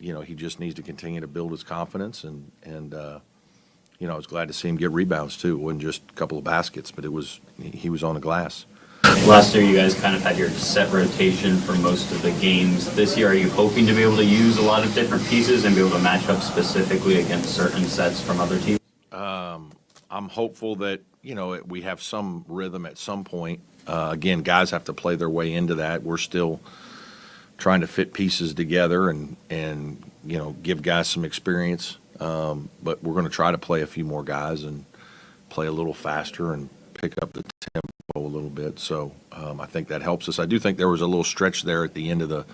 he just needs to continue to build his confidence. And I was glad to see him get rebounds too. It wasn't just a couple of baskets, but he was on the glass. Last year, you guys kind of had your set rotation for most of the games. This year, are you hoping to be able to use a lot of different pieces and be able to match up specifically against certain sets from other teams? I'm hopeful that we have some rhythm at some point. Again, guys have to play their way into that. We're still trying to fit pieces together and give guys some experience. But we're going to try to play a few more guys and play a little faster and pick up the tempo a little bit. So I think that helps us. I do think there was a little stretch there at the end of the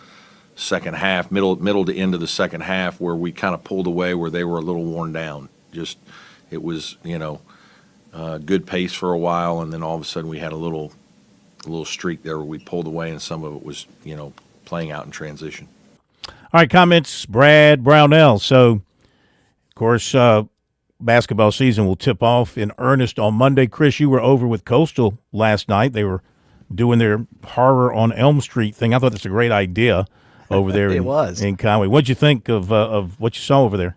second half, middle to end of the second half, where we kind of pulled away, where they were a little worn down. It was good pace for a while, and then all of a sudden we had a little streak there where we pulled away, and some of it was playing out in transition. All right, comments, Brad Brownell. So, of course, basketball season will tip off in earnest on Monday. Chris, you were over with Coastal last night. They were doing their Horror on Elm Street thing. I thought that's a great idea over there in Conway. What'd you think of what you saw over there?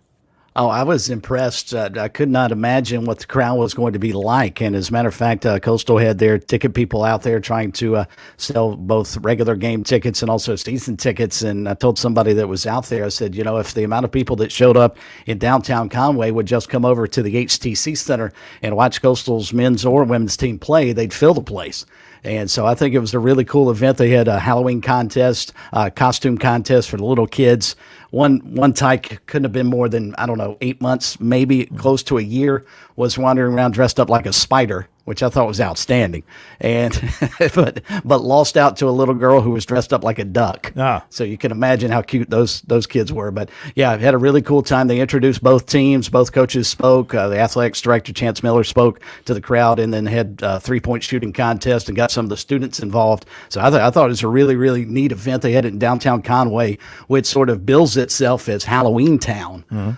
Oh, I was impressed. I could not imagine what the crowd was going to be like. And as a matter of fact, Coastal had their ticket people out there trying to sell both regular game tickets and also season tickets. And I told somebody that was out there, I said, if the amount of people that showed up in downtown Conway would just come over to the HTC Center and watch Coastal's men's or women's team play, they'd fill the place. And so I think it was a really cool event. They had a Halloween contest, costume contest for the little kids. One tyke couldn't have been more than, 8 months, maybe close to a year, was wandering around dressed up like a spider, which I thought was outstanding. And but lost out to a little girl who was dressed up like a duck. So you can imagine how cute those kids were. But yeah, had a really cool time. They introduced both teams. Both coaches spoke. The athletics director, Chance Miller, spoke to the crowd, and then had a 3-point shooting contest and got some of the students involved. So I thought it was a really, really neat event. They had it in downtown Conway, which sort of bills itself as Halloween Town. Mm-hmm.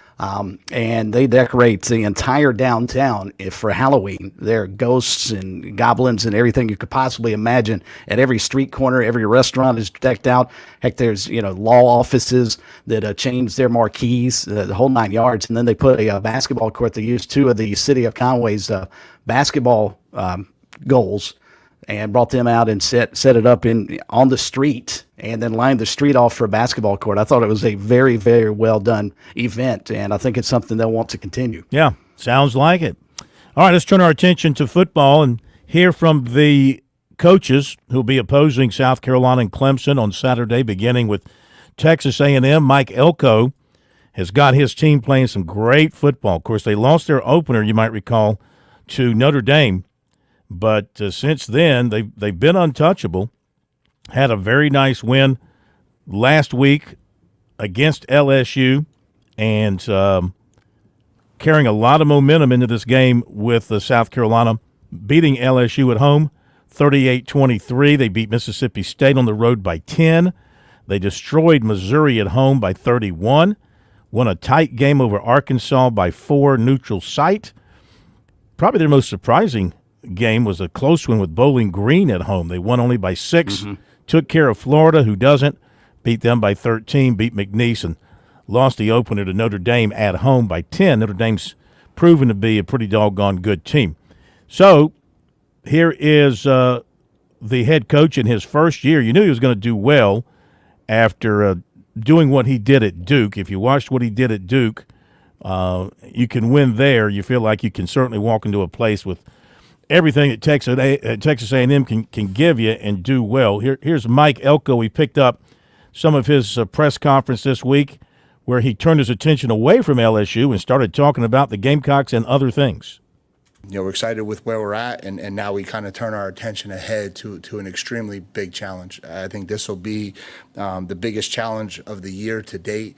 And they decorate the entire downtown for Halloween. There are ghosts and goblins and everything you could possibly imagine at every street corner. Every restaurant is decked out. Heck, there's law offices that change their marquees, the whole 9 yards. And then they put a basketball court. They used 2 of the city of Conway's basketball goals and brought them out and set it up on the street, and then lined the street off for a basketball court. I thought it was a very, very well done event, and I think it's something they'll want to continue. Yeah, sounds like it. All right, let's turn our attention to football and hear from the coaches who'll be opposing South Carolina and Clemson on Saturday, beginning with Texas A&M. Mike Elko has got his team playing some great football. Of course, they lost their opener, you might recall, to Notre Dame. But since then, they've been untouchable. Had a very nice win last week against LSU, and carrying a lot of momentum into this game with South Carolina, beating LSU at home 38-23. They beat Mississippi State on the road by 10. They destroyed Missouri at home by 31. Won a tight game over Arkansas by 4, neutral site. Probably their most surprising game was a close one with Bowling Green at home. They won only by 6. Mm-hmm. Took care of Florida, who doesn't. Beat them by 13, beat McNeese, and lost the opener to Notre Dame at home by 10. Notre Dame's proven to be a pretty doggone good team. So here is the head coach in his first year. You knew he was going to do well after doing what he did at Duke. If you watched what he did at Duke, you can win there. You feel like you can certainly walk into a place with everything that Texas A&M can give you and do well. Here's Mike Elko. We picked up some of his press conference this week where he turned his attention away from LSU and started talking about the Gamecocks and other things. We're excited with where we're at, and now we kind of turn our attention ahead to an extremely big challenge. I think this will be the biggest challenge of the year to date.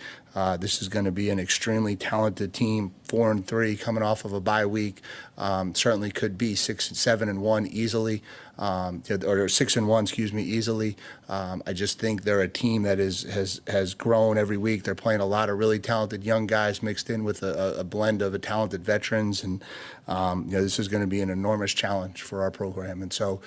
This is going to be an extremely talented team, 4-3, coming off of a bye week. Certainly could be 6-7-1 easily, or 6-1, easily. I just think they're a team that has grown every week. They're playing a lot of really talented young guys mixed in with a blend of talented veterans, and this is going to be an enormous challenge for our program. And so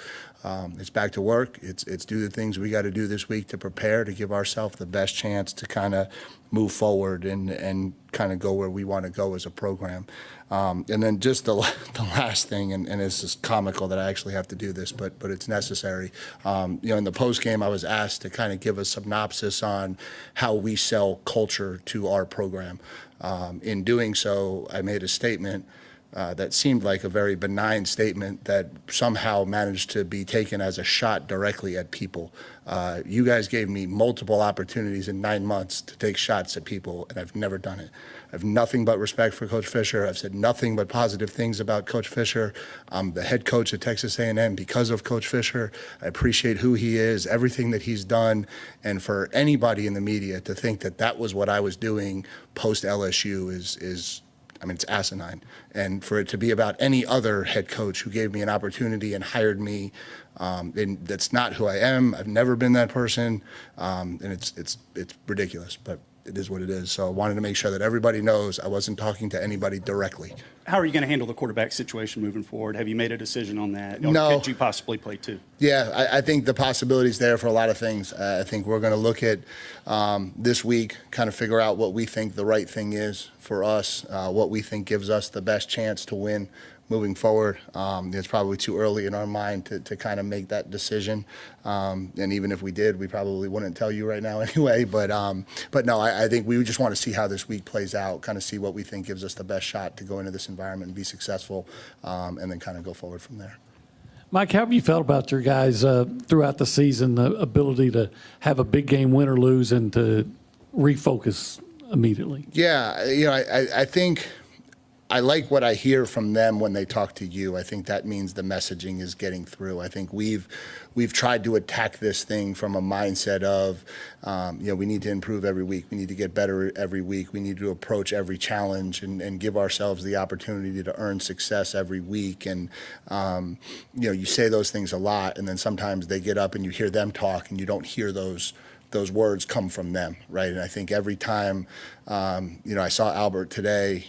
it's back to work. It's do the things we got to do this week to prepare to give ourselves the best chance to kind of move forward and kind of go where we want to go as a program. And then just the last thing, and it's just comical that I actually have to do this, but it's necessary. In the post game, I was asked to kind of give a synopsis on how we sell culture to our program. In doing so, I made a statement that seemed like a very benign statement that somehow managed to be taken as a shot directly at people. You guys gave me multiple opportunities in 9 months to take shots at people, and I've never done it. I have nothing but respect for Coach Fisher. I've said nothing but positive things about Coach Fisher. I'm the head coach at Texas A&M because of Coach Fisher. I appreciate who he is, everything that he's done, and for anybody in the media to think that that was what I was doing post LSU is it's asinine. And for it to be about any other head coach who gave me an opportunity and hired me, and that's not who I am. I've never been that person, and it's ridiculous, but it is what it is. So I wanted to make sure that everybody knows I wasn't talking to anybody directly. How are you going to handle the quarterback situation moving forward? Have you made a decision on that? Or No. could you possibly play two? Yeah, I think the possibility is there for a lot of things. I think we're going to look at this week, kind of figure out what we think the right thing is for us, what we think gives us the best chance to win moving forward. It's probably too early in our mind to kind of make that decision. And even if we did, we probably wouldn't tell you right now anyway. But no, I think we just want to see how this week plays out, kind of see what we think gives us the best shot to go into this environment and be successful, and then kind of go forward from there. Mike, how have you felt about your guys throughout the season, the ability to have a big game, win or lose, and to refocus immediately? Yeah, I think I like what I hear from them when they talk to you. I think that means the messaging is getting through. I think we've tried to attack this thing from a mindset of, we need to improve every week. We need to get better every week. We need to approach every challenge and give ourselves the opportunity to earn success every week. And, you say those things a lot, and then sometimes they get up and you hear them talk and you don't hear those words come from them, right? And I think every time, I saw Albert today,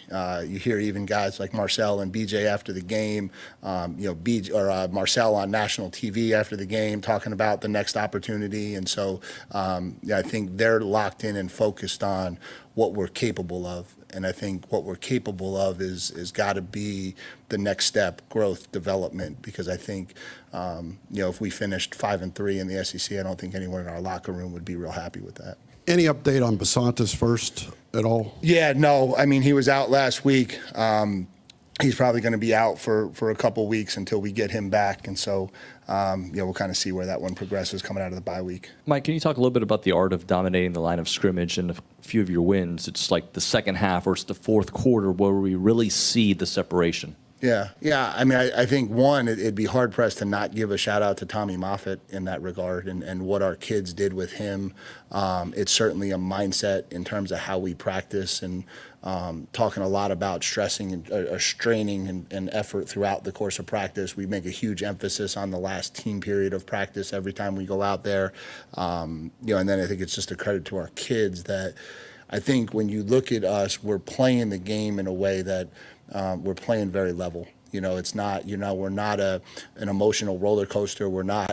you hear even guys like Marcel and BJ after the game, Marcel on national TV after the game talking about the next opportunity. And so, I think they're locked in and focused on what we're capable of. And I think what we're capable of is got to be the next step, growth, development, because I think, if we finished 5-3 in the SEC, I don't think anyone in our locker room would be real happy with that. Any update on Basantis first at all? Yeah, no. I mean, he was out last week. He's probably going to be out for a couple weeks until we get him back. And so, we'll kind of see where that one progresses coming out of the bye week. Mike, can you talk a little bit about the art of dominating the line of scrimmage and a few of your wins? It's like the second half or it's the fourth quarter where we really see the separation. Yeah. I mean, I think, one, it'd be hard-pressed to not give a shout-out to Tommy Moffitt in that regard and what our kids did with him. It's certainly a mindset in terms of how we practice and talking a lot about stressing and straining and effort throughout the course of practice. We make a huge emphasis on the last team period of practice every time we go out there. And then I think it's just a credit to our kids that I think when you look at us, we're playing the game in a way that we're playing very level. It's not, we're not an emotional roller coaster. We're not,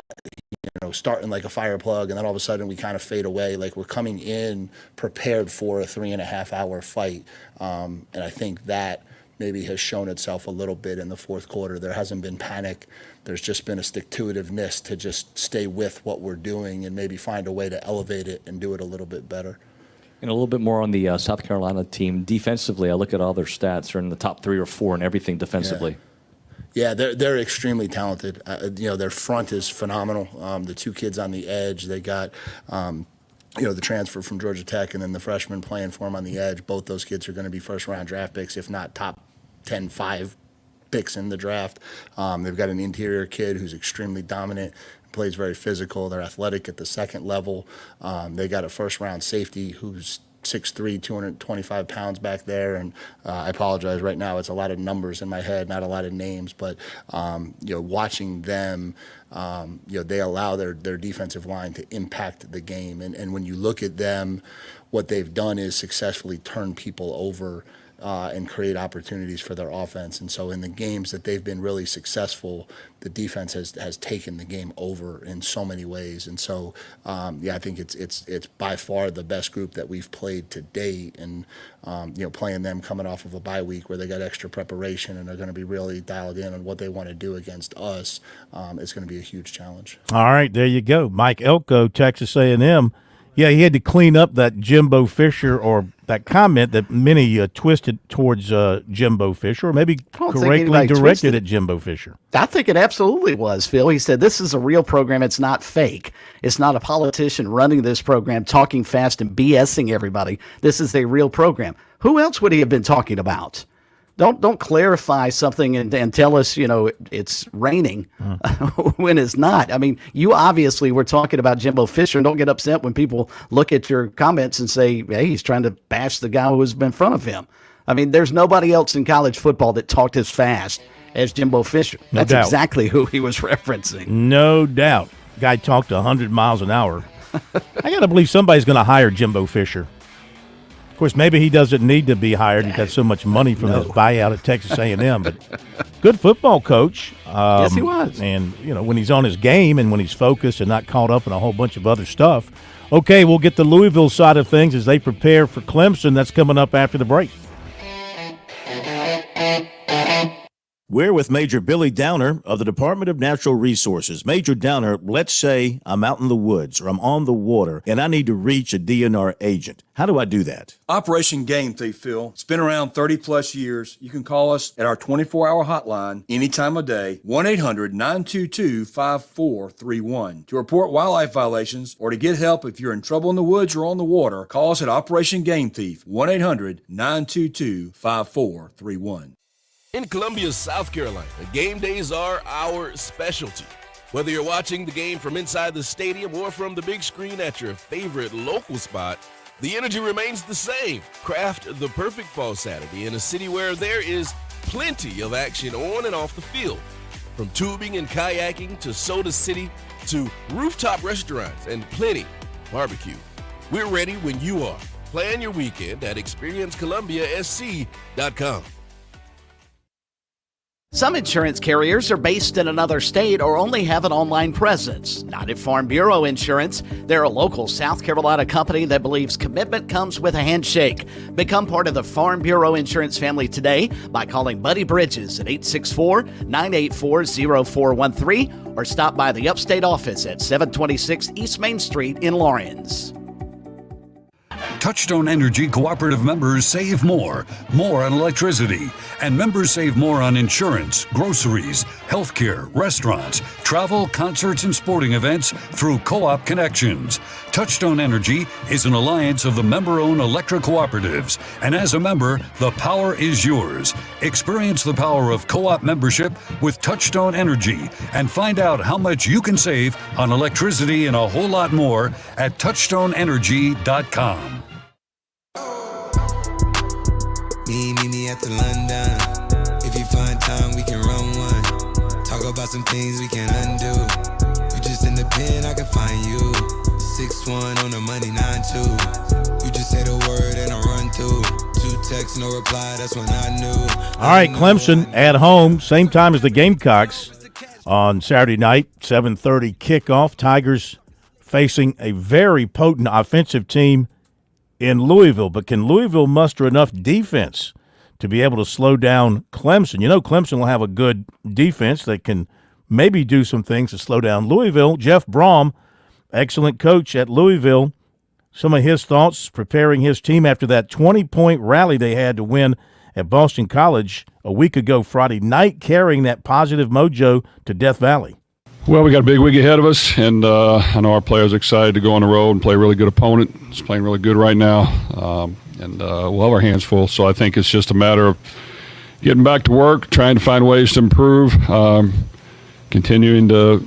starting like a fire plug and then all of a sudden we kind of fade away. Like, we're coming in prepared for a 3.5 hour fight. And I think that maybe has shown itself a little bit in the fourth quarter. There hasn't been panic. There's just been a stick-to-itiveness to just stay with what we're doing and maybe find a way to elevate it and do it a little bit better. And a little bit more on the South Carolina team. Defensively, I look at all their stats. They're in the top 3 or 4 in everything defensively. Yeah, they're extremely talented. Their front is phenomenal. The 2 kids on the edge, they got the transfer from Georgia Tech and then the freshman playing for them on the edge. Both those kids are going to be first-round draft picks, if not top 10, 5 picks in the draft. They've got an interior kid who's extremely dominant, plays very physical. They're athletic at the second level. They got a first-round safety who's 6'3", 225 pounds back there, and I apologize right now. It's a lot of numbers in my head, not a lot of names, but watching them, they allow their defensive line to impact the game, and when you look at them, what they've done is successfully turn people over and create opportunities for their offense. And so in the games that they've been really successful, the defense has taken the game over in so many ways. And so, I think it's by far the best group that we've played to date. And, playing them coming off of a bye week where they got extra preparation and are going to be really dialed in on what they want to do against us, is going to be a huge challenge. All right, there you go. Mike Elko, Texas A&M. Yeah, he had to clean up that Jimbo Fisher, or that comment that many twisted towards Jimbo Fisher, or maybe correctly directed at Jimbo Fisher. I think it absolutely was, Phil. He said, this is a real program. It's not fake. It's not a politician running this program, talking fast and BSing everybody. This is a real program. Who else would he have been talking about? Don't clarify something and tell us, it's raining when it's not. I mean, you obviously were talking about Jimbo Fisher, and don't get upset when people look at your comments and say, hey, he's trying to bash the guy who has been in front of him. I mean, there's nobody else in college football that talked as fast as Jimbo Fisher. That's exactly who he was referencing. No doubt. Guy talked 100 miles an hour. I got to believe somebody's going to hire Jimbo Fisher. Of course, maybe he doesn't need to be hired. He got so much money from his buyout at Texas A&M. But good football coach. Yes, he was. And, when he's on his game and when he's focused and not caught up in a whole bunch of other stuff. Okay, we'll get the Louisville side of things as they prepare for Clemson. That's coming up after the break. We're with Major Billy Downer of the Department of Natural Resources. Major Downer, let's say I'm out in the woods or I'm on the water and I need to reach a DNR agent. How do I do that? Operation Game Thief, Phil. It's been around 30-plus years. You can call us at our 24-hour hotline any time of day, 1-800-922-5431. To report wildlife violations or to get help if you're in trouble in the woods or on the water, call us at Operation Game Thief, 1-800-922-5431. In Columbia, South Carolina, game days are our specialty. Whether you're watching the game from inside the stadium or from the big screen at your favorite local spot, the energy remains the same. Craft the perfect fall Saturday in a city where there is plenty of action on and off the field. From tubing and kayaking to Soda City to rooftop restaurants and plenty barbecue. We're ready when you are. Plan your weekend at ExperienceColumbiaSC.com. Some insurance carriers are based in another state or only have an online presence. Not at Farm Bureau Insurance. They're a local South Carolina company that believes commitment comes with a handshake. Become part of the Farm Bureau Insurance family today by calling Buddy Bridges at 864-984-0413 or stop by the Upstate office at 726 East Main Street in Lawrence. Touchstone Energy cooperative members save more on electricity, and members save more on insurance, groceries, healthcare, restaurants, travel, concerts, and sporting events through Co-op Connections. Touchstone Energy is an alliance of the member-owned electric cooperatives, and as a member, the power is yours. Experience the power of co-op membership with Touchstone Energy and find out how much you can save on electricity and a whole lot more at touchstoneenergy.com. Meet me at the London. If you find time, we can run one. Talk about some things we can undo. You just in the pen, I can find you. 6'1" on the money, 9'2". You just say the word and I run through. 2 texts, no reply, that's when I knew. All right, Clemson at home, same time as the Gamecocks on Saturday night, 7:30 kickoff. Tigers facing a very potent offensive team in Louisville, but can Louisville muster enough defense to be able to slow down Clemson. You know Clemson will have a good defense that can maybe do some things to slow down Louisville. Jeff Brom, excellent coach at Louisville, some of his thoughts preparing his team after that 20-point rally they had to win at Boston College a week ago Friday night, carrying that positive mojo to Death Valley. Well, we got a big week ahead of us, and I know our players are excited to go on the road and play a really good opponent. It's playing really good right now, and we'll have our hands full. So I think it's just a matter of getting back to work, trying to find ways to improve, continuing to,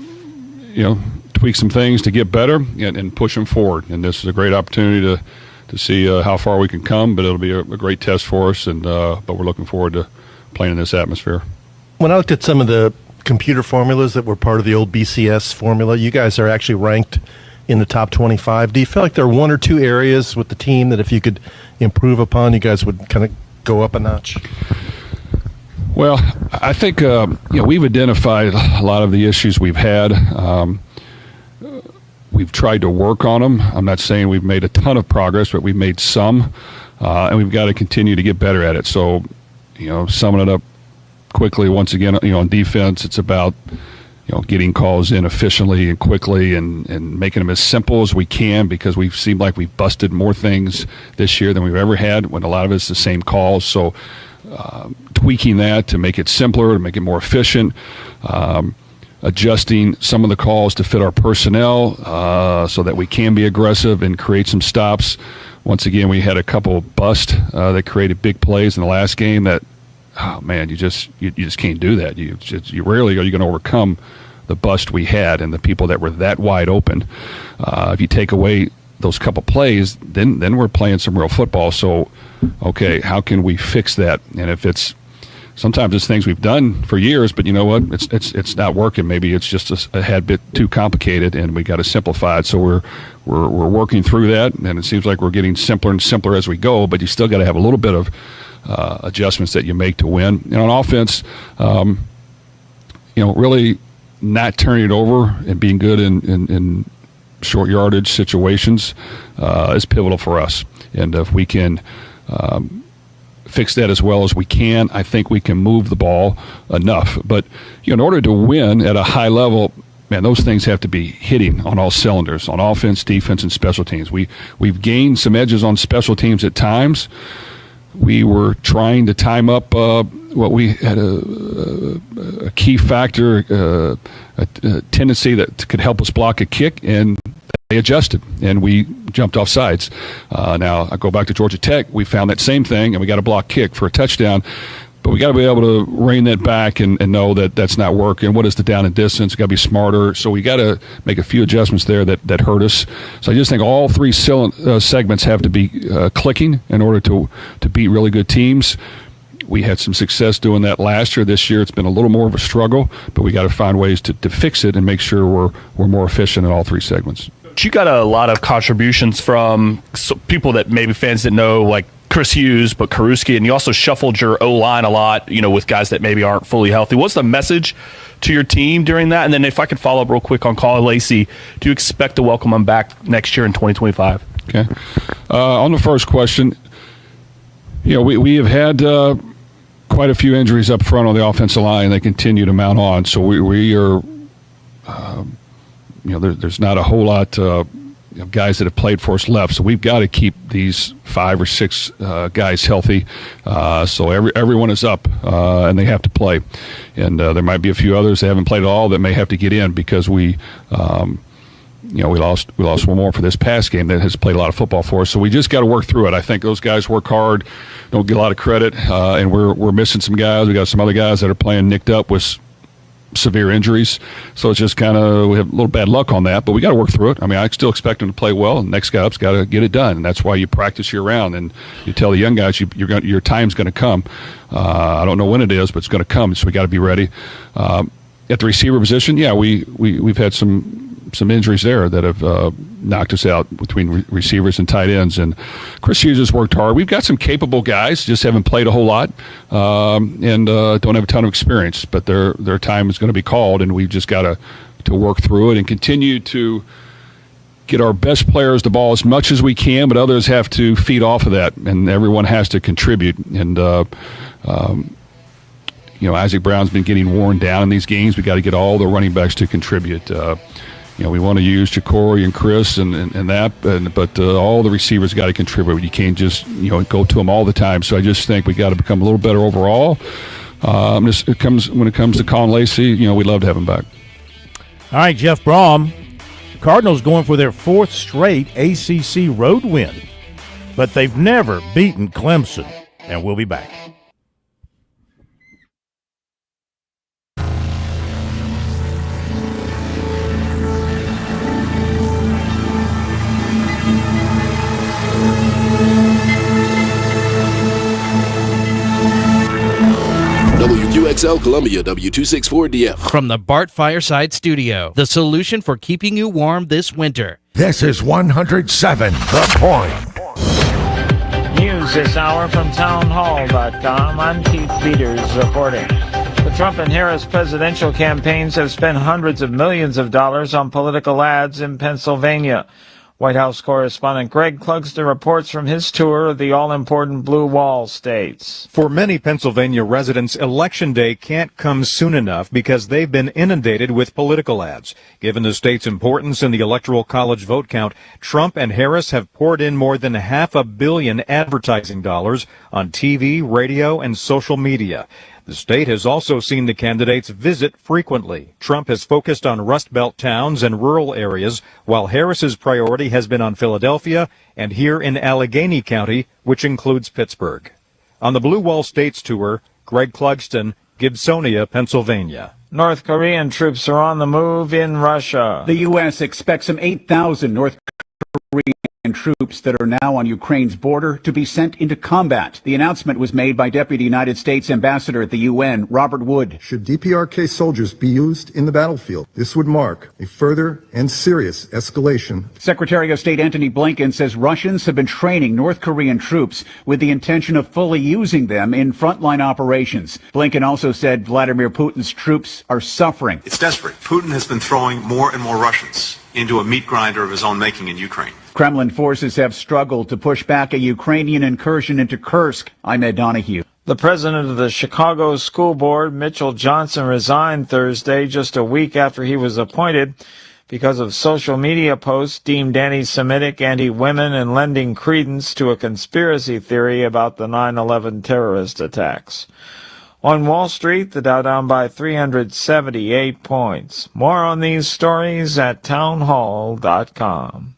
tweak some things to get better and push them forward. And this is a great opportunity to see how far we can come, but it'll be a great test for us, and but we're looking forward to playing in this atmosphere. When I looked at some of the computer formulas that were part of the old BCS formula, you guys are actually ranked in the top 25. Do you feel like there are one or two areas with the team that if you could improve upon, you guys would kind of go up a notch? Well, I think we've identified a lot of the issues we've had. We've tried to work on them. I'm not saying we've made a ton of progress, but we've made some, and we've got to continue to get better at it. So, summing it up quickly, once again, on defense, it's about, getting calls in efficiently and quickly and making them as simple as we can, because we've seemed like we've busted more things this year than we've ever had when a lot of it's the same calls. So tweaking that to make it simpler, to make it more efficient, adjusting some of the calls to fit our personnel so that we can be aggressive and create some stops. Once again, we had a couple bust that created big plays in the last game that, oh man, you just can't do that. You rarely are you going to overcome the bust we had and the people that were that wide open. If you take away those couple plays, then we're playing some real football. So, okay, how can we fix that? And if it's sometimes it's things we've done for years, but you know what? It's not working. Maybe it's just a tad bit too complicated, and we got to simplify it. So we're working through that, and it seems like we're getting simpler and simpler as we go. But you still got to have a little bit of adjustments that you make to win. And on offense, really not turning it over and being good in short yardage situations is pivotal for us. And if we can fix that as well as we can, I think we can move the ball enough. But in order to win at a high level, man, those things have to be hitting on all cylinders, on offense, defense, and special teams. We've gained some edges on special teams at times. We were trying to time up what we had a key factor, a tendency that could help us block a kick, and they adjusted, and we jumped off sides. Now, I go back to Georgia Tech. We found that same thing, and we got a block kick for a touchdown. But we got to be able to rein that back and know that that's not working. What is the down and distance? Got to be smarter. So we got to make a few adjustments there that hurt us. So I just think all three segments have to be clicking in order to beat really good teams. We had some success doing that last year. This year it's been a little more of a struggle, but we got to find ways to fix it and make sure we're more efficient in all three segments. You got a lot of contributions from people that maybe fans didn't know, like Chris Hughes, but Karuski, and you also shuffled your O-line a lot, with guys that maybe aren't fully healthy. What's the message to your team during that? And then if I could follow up real quick on Carl Lacey, do you expect to welcome him back next year in 2025? Okay. On the first question, we have had quite a few injuries up front on the offensive line, and they continue to mount on. So we are, there's not a whole lot of guys that have played for us left. So we've got to keep these 5 or 6 guys healthy. So everyone is up, and they have to play. And there might be a few others that haven't played at all that may have to get in because we lost one more for this past game that has played a lot of football for us. So we just got to work through it. I think those guys work hard, don't get a lot of credit, and we're missing some guys. We got some other guys that are playing nicked up with severe injuries. So it's just kind of, we have a little bad luck on that, but we got to work through it. I mean, I still expect them to play well, and next guy up's got to get it done. And that's why you practice year round, and you tell the young guys your time's going to come. I don't know when it is, but it's going to come, so we got to be ready. At the receiver position, we've had some injuries there that have knocked us out between receivers and tight ends. And Chris Hughes has worked hard. We've got some capable guys, just haven't played a whole lot and don't have a ton of experience. But their time is going to be called, and we've just got to work through it and continue to get our best players the ball as much as we can, but others have to feed off of that, and everyone has to contribute. And Isaac Brown's been getting worn down in these games. We got to get all the running backs to contribute. We want to use Ja'Cory and Chris and that, but all the receivers got to contribute. You can't just go to them all the time. So I just think we got to become a little better overall. When it comes to Colin Lacey, we'd love to have him back. All right, Jeff Brom. Cardinals going for their 4th straight ACC road win, but they've never beaten Clemson. And we'll be back. WQXL Columbia, W264DF. From the Bart Fireside Studio, the solution for keeping you warm this winter. This is 107 The Point. News this hour from townhall.com. I'm Keith Peters reporting. The Trump and Harris presidential campaigns have spent hundreds of millions of dollars on political ads in Pennsylvania. White House correspondent Greg Clugston reports from his tour of the all-important Blue Wall states. For many Pennsylvania residents, Election Day can't come soon enough because they've been inundated with political ads. Given the state's importance in the Electoral College vote count, Trump and Harris have poured in more than $500 million advertising dollars on TV, radio, and social media. The state has also seen the candidates visit frequently. Trump has focused on Rust Belt towns and rural areas, while Harris's priority has been on Philadelphia and here in Allegheny County, which includes Pittsburgh. On the Blue Wall States tour, Greg Clugston, Gibsonia, Pennsylvania. North Korean troops are on the move in Russia. The U.S. expects some 8,000 North Korean troops that are now on Ukraine's border to be sent into combat. The announcement was made by Deputy United States Ambassador at the UN, Robert Wood. Should DPRK soldiers be used in the battlefield, this would mark a further and serious escalation. Secretary of State Antony Blinken says Russians have been training North Korean troops with the intention of fully using them in frontline operations. Blinken also said Vladimir Putin's troops are suffering. It's desperate. Putin has been throwing more and more Russians into a meat grinder of his own making in Ukraine. Kremlin forces have struggled to push back a Ukrainian incursion into Kursk. I'm Ed Donahue. The president of the Chicago School Board, Mitchell Johnson, resigned Thursday, just a week after he was appointed, because of social media posts deemed anti-Semitic, anti-women, and lending credence to a conspiracy theory about the 9/11 terrorist attacks. On Wall Street, the Dow down by 378 points. More on these stories at townhall.com.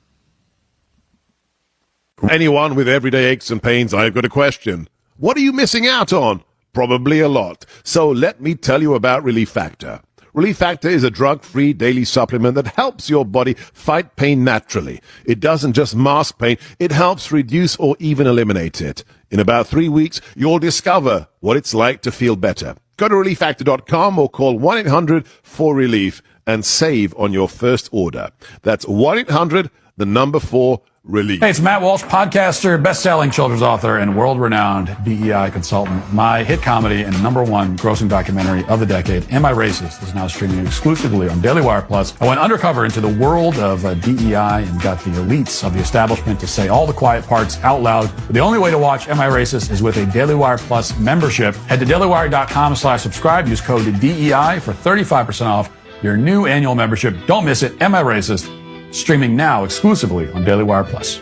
Anyone with everyday aches and pains, I've got a question. What are you missing out on? Probably a lot. So let me tell you about Relief Factor. Relief Factor is a drug-free daily supplement that helps your body fight pain naturally. It doesn't just mask pain, it helps reduce or even eliminate it. In about 3 weeks, you'll discover what it's like to feel better. Go to relieffactor.com or call 1-800-4RELIEF and save on your first order. That's 1-800-4RELIEF. Hey, it's Matt Walsh, podcaster, best-selling children's author, and world-renowned DEI consultant. My hit comedy and #1 grossing documentary of the decade, Am I Racist?, is now streaming exclusively on Daily Wire Plus. I went undercover into the world of DEI and got the elites of the establishment to say all the quiet parts out loud. But the only way to watch Am I Racist is with a Daily Wire Plus membership. Head to dailywire.com/subscribe. Use code DEI for 35% off your new annual membership. Don't miss it. Am I Racist? Streaming now exclusively on Daily Wire Plus.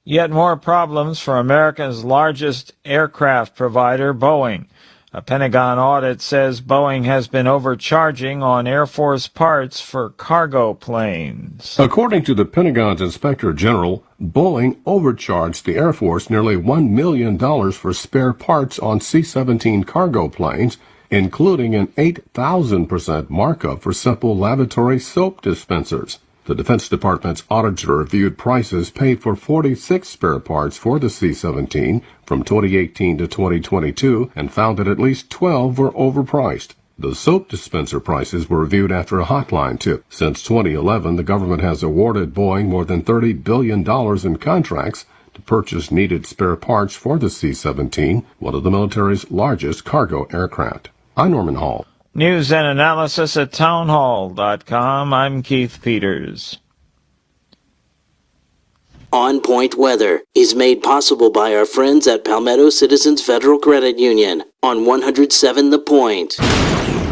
Yet more problems for America's largest aircraft provider, Boeing. A Pentagon audit says Boeing has been overcharging on Air Force parts for cargo planes. According to the Pentagon's Inspector General, Boeing overcharged the Air Force nearly $1 million for spare parts on C-17 cargo planes, including an 8,000% markup for simple lavatory soap dispensers. The Defense Department's auditor reviewed prices paid for 46 spare parts for the C-17 from 2018 to 2022 and found that at least 12 were overpriced. The soap dispenser prices were reviewed after a hotline tip. Since 2011, the government has awarded Boeing more than $30 billion in contracts to purchase needed spare parts for the C-17, one of the military's largest cargo aircraft. I'm Norman Hall. News and analysis at townhall.com. I'm Keith Peters. On Point Weather is made possible by our friends at Palmetto Citizens Federal Credit Union on 107 The Point.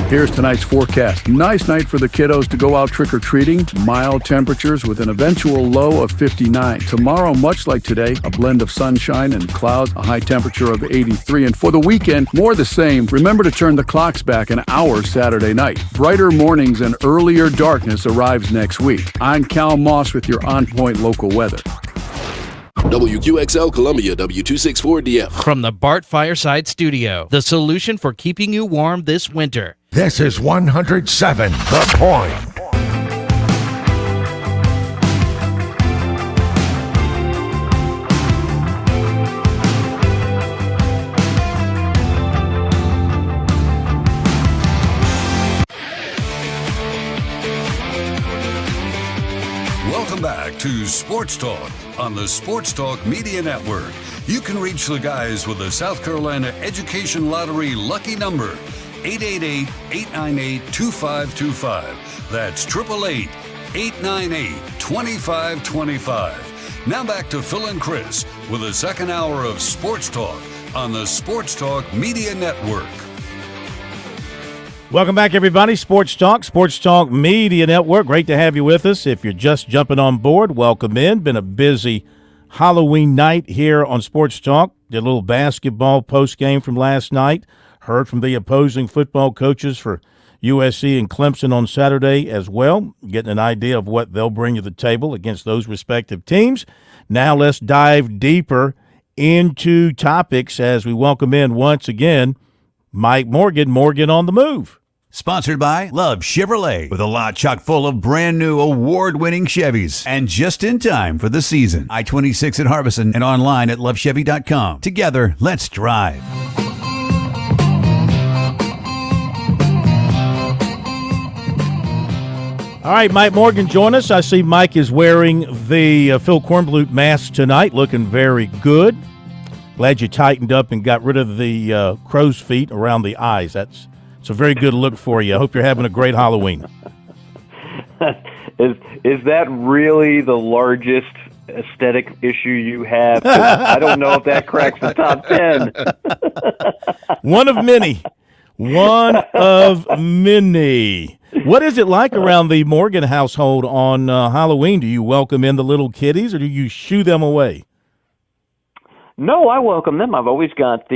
Here's tonight's forecast. Nice night for the kiddos to go out trick-or-treating. Mild temperatures with an eventual low of 59. Tomorrow, much like today, a blend of sunshine and clouds, a high temperature of 83. And for the weekend, more the same. Remember to turn the clocks back an hour Saturday night. Brighter mornings and earlier darkness arrives next week. I'm Cal Moss with your On Point local weather. WQXL Columbia, W264DF. From the Bart Fireside Studio, the solution for keeping you warm this winter. This is 107 The Point. Welcome back to Sports Talk on the Sports Talk Media Network. You can reach the guys with the South Carolina Education Lottery lucky number, 888-898-2525. That's 888-898-2525. Now back to Phil and Chris with the second hour of Sports Talk on the Sports Talk Media Network. Welcome back, everybody. Sports Talk Media Network. Great to have you with us. If you're just jumping on board, welcome in. Been a busy Halloween night here on Sports Talk. Did a little basketball post-game from last night. Heard from the opposing football coaches for USC and Clemson on Saturday as well, getting an idea of what they'll bring to the table against those respective teams. Now let's dive deeper into topics as we welcome in once again Mike Morgan on the Move. Sponsored by Love Chevrolet, with a lot chock full of brand new award-winning Chevys. And just in time for the season. I-26 at Harbison and online at lovechevy.com. Together, let's drive. All right, Mike Morgan, join us. I see Mike is wearing the Phil Kornblut mask tonight, looking very good. Glad you tightened up and got rid of the crow's feet around the eyes. It's a very good look for you. I hope you're having a great Halloween. Is that really the largest aesthetic issue you have? I don't know if that cracks the top 10. One of many. What is it like around the Morgan household on Halloween? Do you welcome in the little kiddies, or do you shoo them away? No, I welcome them. I've always got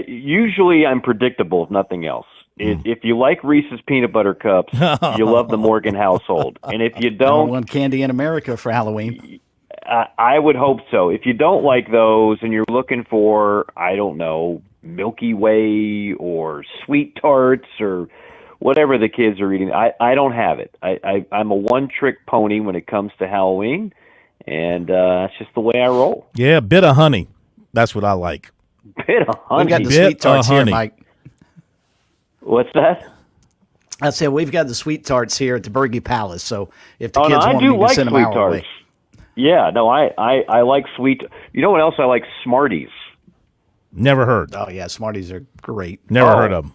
usually I'm predictable, if nothing else. If you like Reese's peanut butter cups, you love the Morgan household. And if you don't, want candy in America for Halloween. I would hope so. If you don't like those and you're looking for, I don't know, Milky Way or sweet tarts or whatever the kids are eating, I don't have it. I'm a one-trick pony when it comes to Halloween. And that's just the way I roll. Yeah, bit of honey. That's what I like. Bit of honey. We've got the sweet tarts here, Mike. What's that? I said we've got the sweet tarts here at the Berge Palace. So if the kids want, you can send them our way. Yeah, no, I like sweet. You know what else I like? Smarties. Never heard. Oh yeah, Smarties are great. Never heard of them.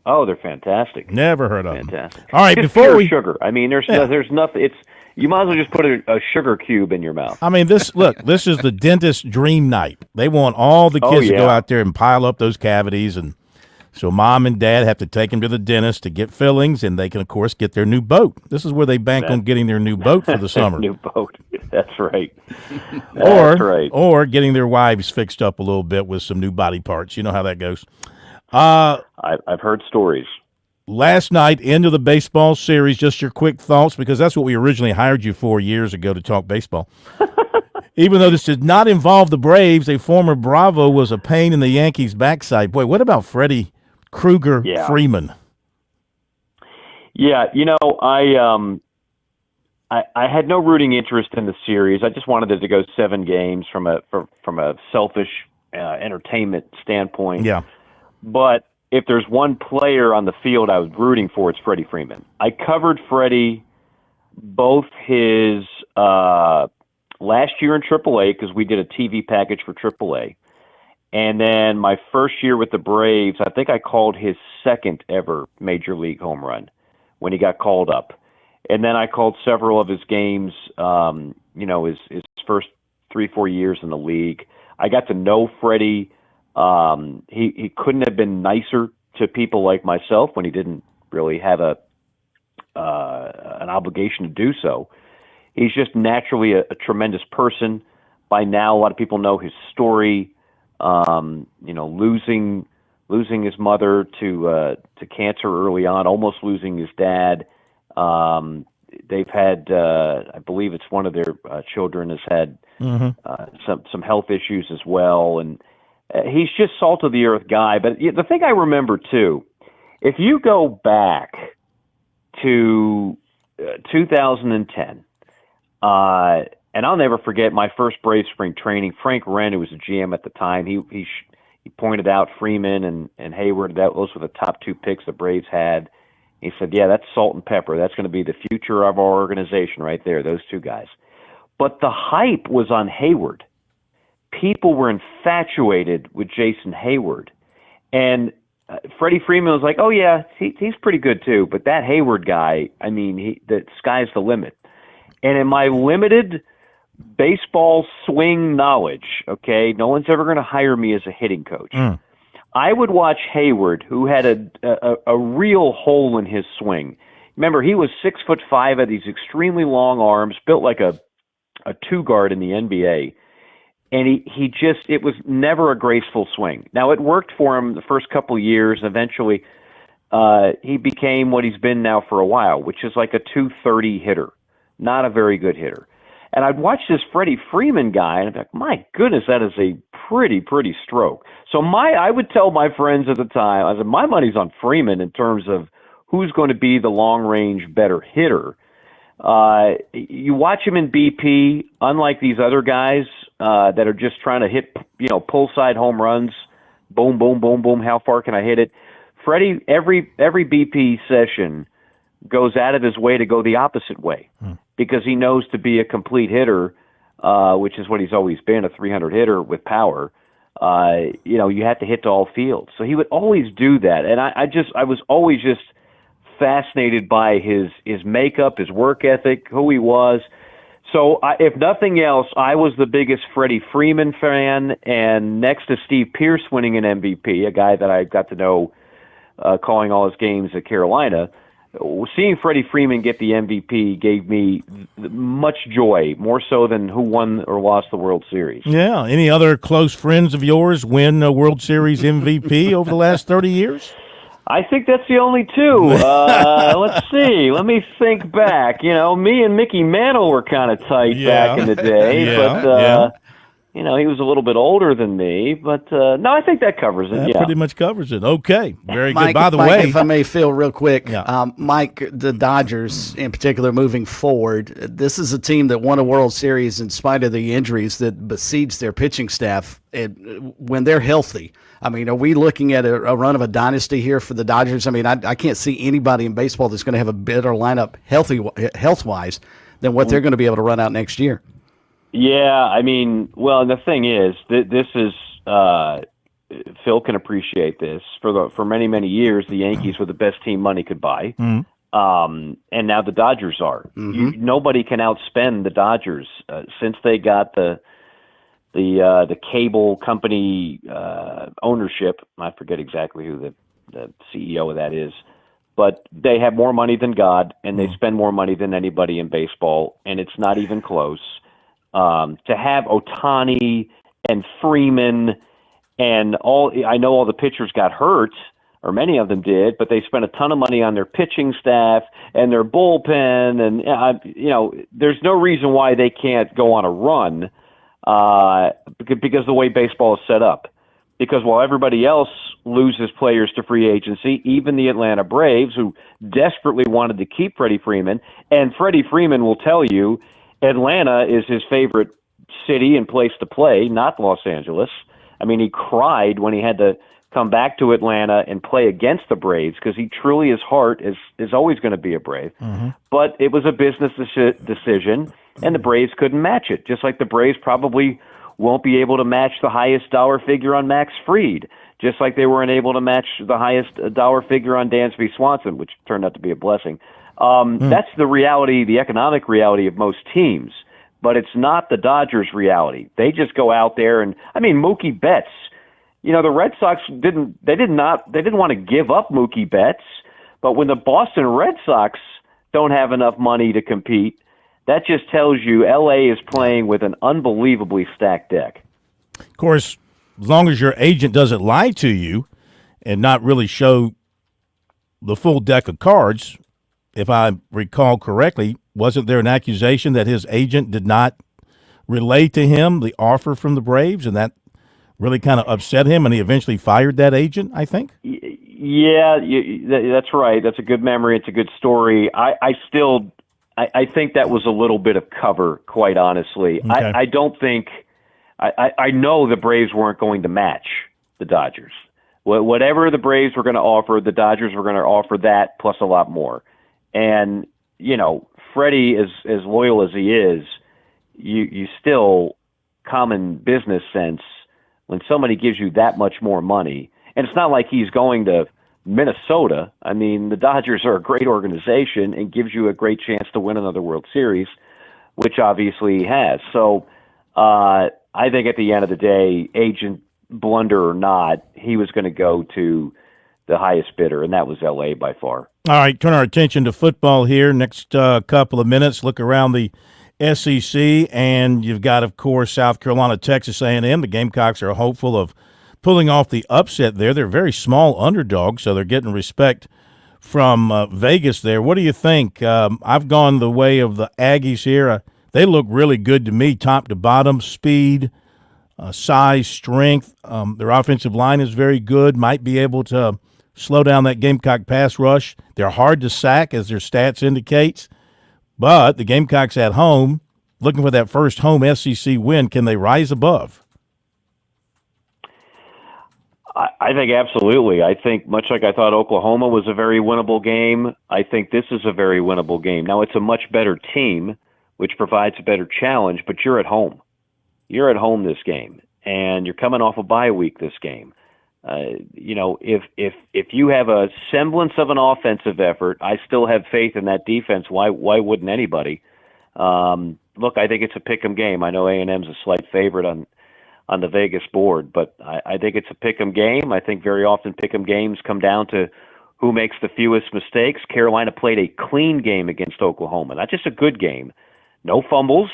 Oh, they're fantastic. Never heard of them. Fantastic. All right, just before pure sugar. I mean, there's nothing. It's you might as well just put a sugar cube in your mouth. I mean, this is the dentist dream night. They want all the kids to go out there and pile up those cavities, and so mom and dad have to take them to the dentist to get fillings, and they can, of course, get their new boat. This is where they bank on getting their new boat for the summer. New boat. That's right. Or getting their wives fixed up a little bit with some new body parts. You know how that goes. I've heard stories. Last night, end of the baseball series, just your quick thoughts, because that's what we originally hired you for years ago, to talk baseball. Even though this did not involve the Braves, a former Bravo was a pain in the Yankees' backside. Boy, what about Freddie Krueger Freeman? Yeah, you know, I had no rooting interest in the series. I just wanted it to go 7 games from a selfish entertainment standpoint. Yeah. But if there's one player on the field I was rooting for, it's Freddie Freeman. I covered Freddie both his last year in AAA, because we did a TV package for AAA, And then my first year with the Braves, I think I called his second ever major league home run when he got called up. And then I called several of his games, his first 3-4 years in the league. I got to know Freddie. He couldn't have been nicer to people like myself when he didn't really have an obligation to do so. He's just naturally a tremendous person. By now, a lot of people know his story. Losing his mother to cancer early on, almost losing his dad. They've had, I believe it's one of their children has had some health issues as well, and he's just salt of the earth guy. But the thing I remember too, if you go back to 2010, and I'll never forget my first Braves spring training. Frank Wren, who was a GM at the time, he pointed out Freeman and Hayward. Those were the top 2 picks the Braves had. He said, yeah, that's salt and pepper. That's going to be the future of our organization right there, those 2 guys. But the hype was on Hayward. People were infatuated with Jason Hayward. And Freddie Freeman was like, oh, yeah, he's pretty good too. But that Hayward guy, I mean, the sky's the limit. And in my limited baseball swing knowledge, okay, no one's ever going to hire me as a hitting coach. I would watch Hayward, who had a real hole in his swing. Remember, he was 6'5", had these extremely long arms, built like a 2-guard in the NBA. And it was never a graceful swing. Now, it worked for him the first couple of years. Eventually, he became what he's been now for a while, which is like a 230 hitter, not a very good hitter. And I'd watch this Freddie Freeman guy, and I'd be like, my goodness, that is a pretty stroke. So I would tell my friends at the time, I said, my money's on Freeman in terms of who's going to be the long-range better hitter. You watch him in BP, unlike these other guys that are just trying to hit, pull-side home runs, boom, boom, boom, boom, how far can I hit it? Freddie, every BP session goes out of his way to go the opposite way because he knows to be a complete hitter, which is what he's always been, a 300 hitter with power. You have to hit to all fields. So he would always do that. And I was always just fascinated by his makeup, his work ethic, who he was. So if nothing else, I was the biggest Freddie Freeman fan, and next to Steve Pierce winning an MVP, a guy that I got to know calling all his games at Carolina, seeing Freddie Freeman get the MVP gave me much joy, more so than who won or lost the World Series. Yeah. Any other close friends of yours win a World Series MVP over the last 30 years? I think that's the only 2. Let's see. Let me think back. Me and Mickey Mantle were kind of tight back in the day, but he was a little bit older than me. But no, I think that covers it. That pretty much covers it. Okay, very Mike, good. By the Mike, way, if I may, Phil, real quick, Mike, the Dodgers in particular, moving forward, this is a team that won a World Series in spite of the injuries that besiege their pitching staff when they're healthy. I mean, are we looking at a run of a dynasty here for the Dodgers? I mean, I can't see anybody in baseball that's going to have a better lineup health-wise than what they're going to be able to run out next year. Yeah, I mean, well, the thing is, this is Phil can appreciate this. For many, many years, the Yankees were the best team money could buy, and now the Dodgers are. Nobody can outspend the Dodgers since they got the cable company ownership. I forget exactly who the CEO of that is, but they have more money than God, and they spend more money than anybody in baseball, and it's not even close. To have Ohtani and Freeman and I know all the pitchers got hurt, or many of them did, but they spent a ton of money on their pitching staff and their bullpen, and there's no reason why they can't go on a run. Because the way baseball is set up. Because while everybody else loses players to free agency, even the Atlanta Braves, who desperately wanted to keep Freddie Freeman, and Freddie Freeman will tell you Atlanta is his favorite city and place to play, not Los Angeles. I mean, he cried when he had to come back to Atlanta and play against the Braves because he truly, his heart is always going to be a Brave. But it was a business decision, and the Braves couldn't match it, just like the Braves probably won't be able to match the highest dollar figure on Max Fried, just like they weren't able to match the highest dollar figure on Dansby Swanson, which turned out to be a blessing. That's the reality, the economic reality of most teams, but it's not the Dodgers' reality. They just go out there and, I mean, Mookie Betts. You know, the Red Sox didn't want to give up Mookie Betts, but when the Boston Red Sox don't have enough money to compete, that just tells you LA is playing with an unbelievably stacked deck. Of course, as long as your agent doesn't lie to you and not really show the full deck of cards, if I recall correctly, wasn't there an accusation that his agent did not relay to him the offer from the Braves, and that really kind of upset him, and he eventually fired that agent, I think? Yeah, that's right. That's a good memory. It's a good story. I think that was a little bit of cover, quite honestly. Okay. I don't think – I know the Braves weren't going to match the Dodgers. Whatever the Braves were going to offer, the Dodgers were going to offer that plus a lot more. And, you know, Freddie, as loyal as he is, you still common business sense when somebody gives you that much more money. And it's not like he's going to Minnesota. I mean, the Dodgers are a great organization and gives you a great chance to win another World Series, which obviously he has. So I think at the end of the day, agent blunder or not, he was going to go to the highest bidder, and that was L.A. by far. All right, turn our attention to football here. Next couple of minutes, look around the SEC, and you've got, of course, South Carolina, Texas A&M. The Gamecocks are hopeful of pulling off the upset there. They're very small underdogs, so they're getting respect from Vegas there. What do you think? I've gone the way of the Aggies here. They look really good to me, top to bottom, speed, size, strength. Their offensive line is very good, might be able to slow down that Gamecock pass rush. They're hard to sack, as their stats indicates. But the Gamecocks at home, looking for that first home SEC win. Can they rise above? I think absolutely. I think much like I thought Oklahoma was a very winnable game, I think this is a very winnable game. Now, it's a much better team, which provides a better challenge, but you're at home. You're at home this game, and you're coming off a bye week this game. You know, if you have a semblance of an offensive effort, I still have faith in that defense. Why wouldn't anybody? Look, I think it's a pick'em game. I know A&M's a slight favorite on the Vegas board, but I think it's a pick'em game. I think very often pick'em games come down to who makes the fewest mistakes. Carolina played a clean game against Oklahoma, not just a good game. No fumbles,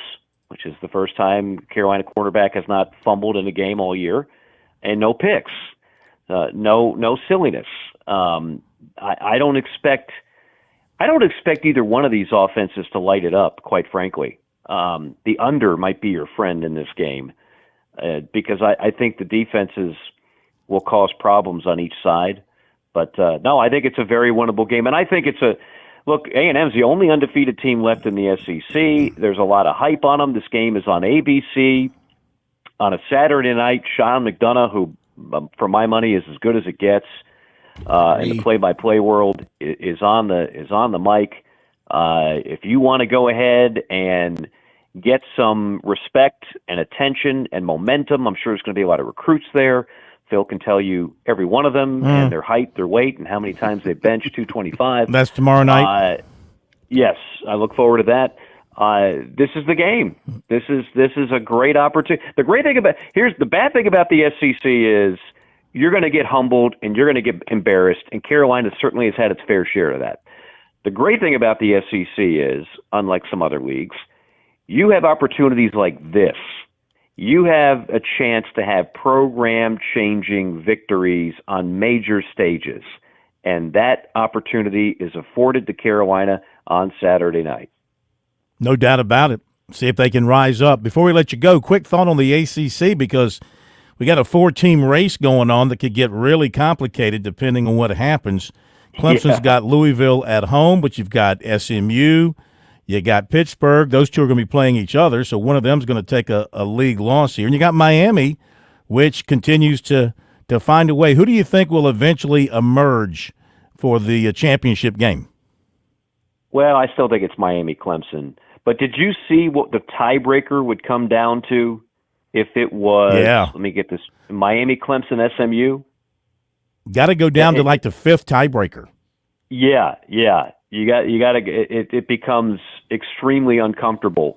which is the first time Carolina quarterback has not fumbled in a game all year, and no picks. No silliness. I don't expect either one of these offenses to light it up, quite frankly. The under might be your friend in this game because I think the defenses will cause problems on each side. But no, I think it's a very winnable game, and I think look, A&M's the only undefeated team left in the SEC. There's a lot of hype on them. This game is on ABC on a Saturday night. Sean McDonough, who for my money is as good as it gets in the play-by-play world, is on the mic. If you want to go ahead and get some respect and attention and momentum, I'm sure there's going to be a lot of recruits there. Phil can tell you every one of them and their height, their weight, and how many times they bench 225. That's tomorrow night. Yes, I look forward to that. This is the game. This is a great opportunity. Here's the bad thing about the SEC is you're going to get humbled and you're going to get embarrassed, and Carolina certainly has had its fair share of that. The great thing about the SEC is, unlike some other leagues, you have opportunities like this. You have a chance to have program-changing victories on major stages, and that opportunity is afforded to Carolina on Saturday night. No doubt about it. See if they can rise up. Before we let you go, quick thought on the ACC, because we got a 4-team race going on that could get really complicated depending on what happens. Clemson's got Louisville at home, but you've got SMU. You got Pittsburgh. Those two are going to be playing each other, so one of them is going to take a league loss here. And you got Miami, which continues to find a way. Who do you think will eventually emerge for the championship game? Well, I still think it's Miami-Clemson. But did you see what the tiebreaker would come down to if it was, Yeah. let me get this, Miami, Clemson, SMU. Got to go down to like the 5th tiebreaker. Yeah. You got to. It becomes extremely uncomfortable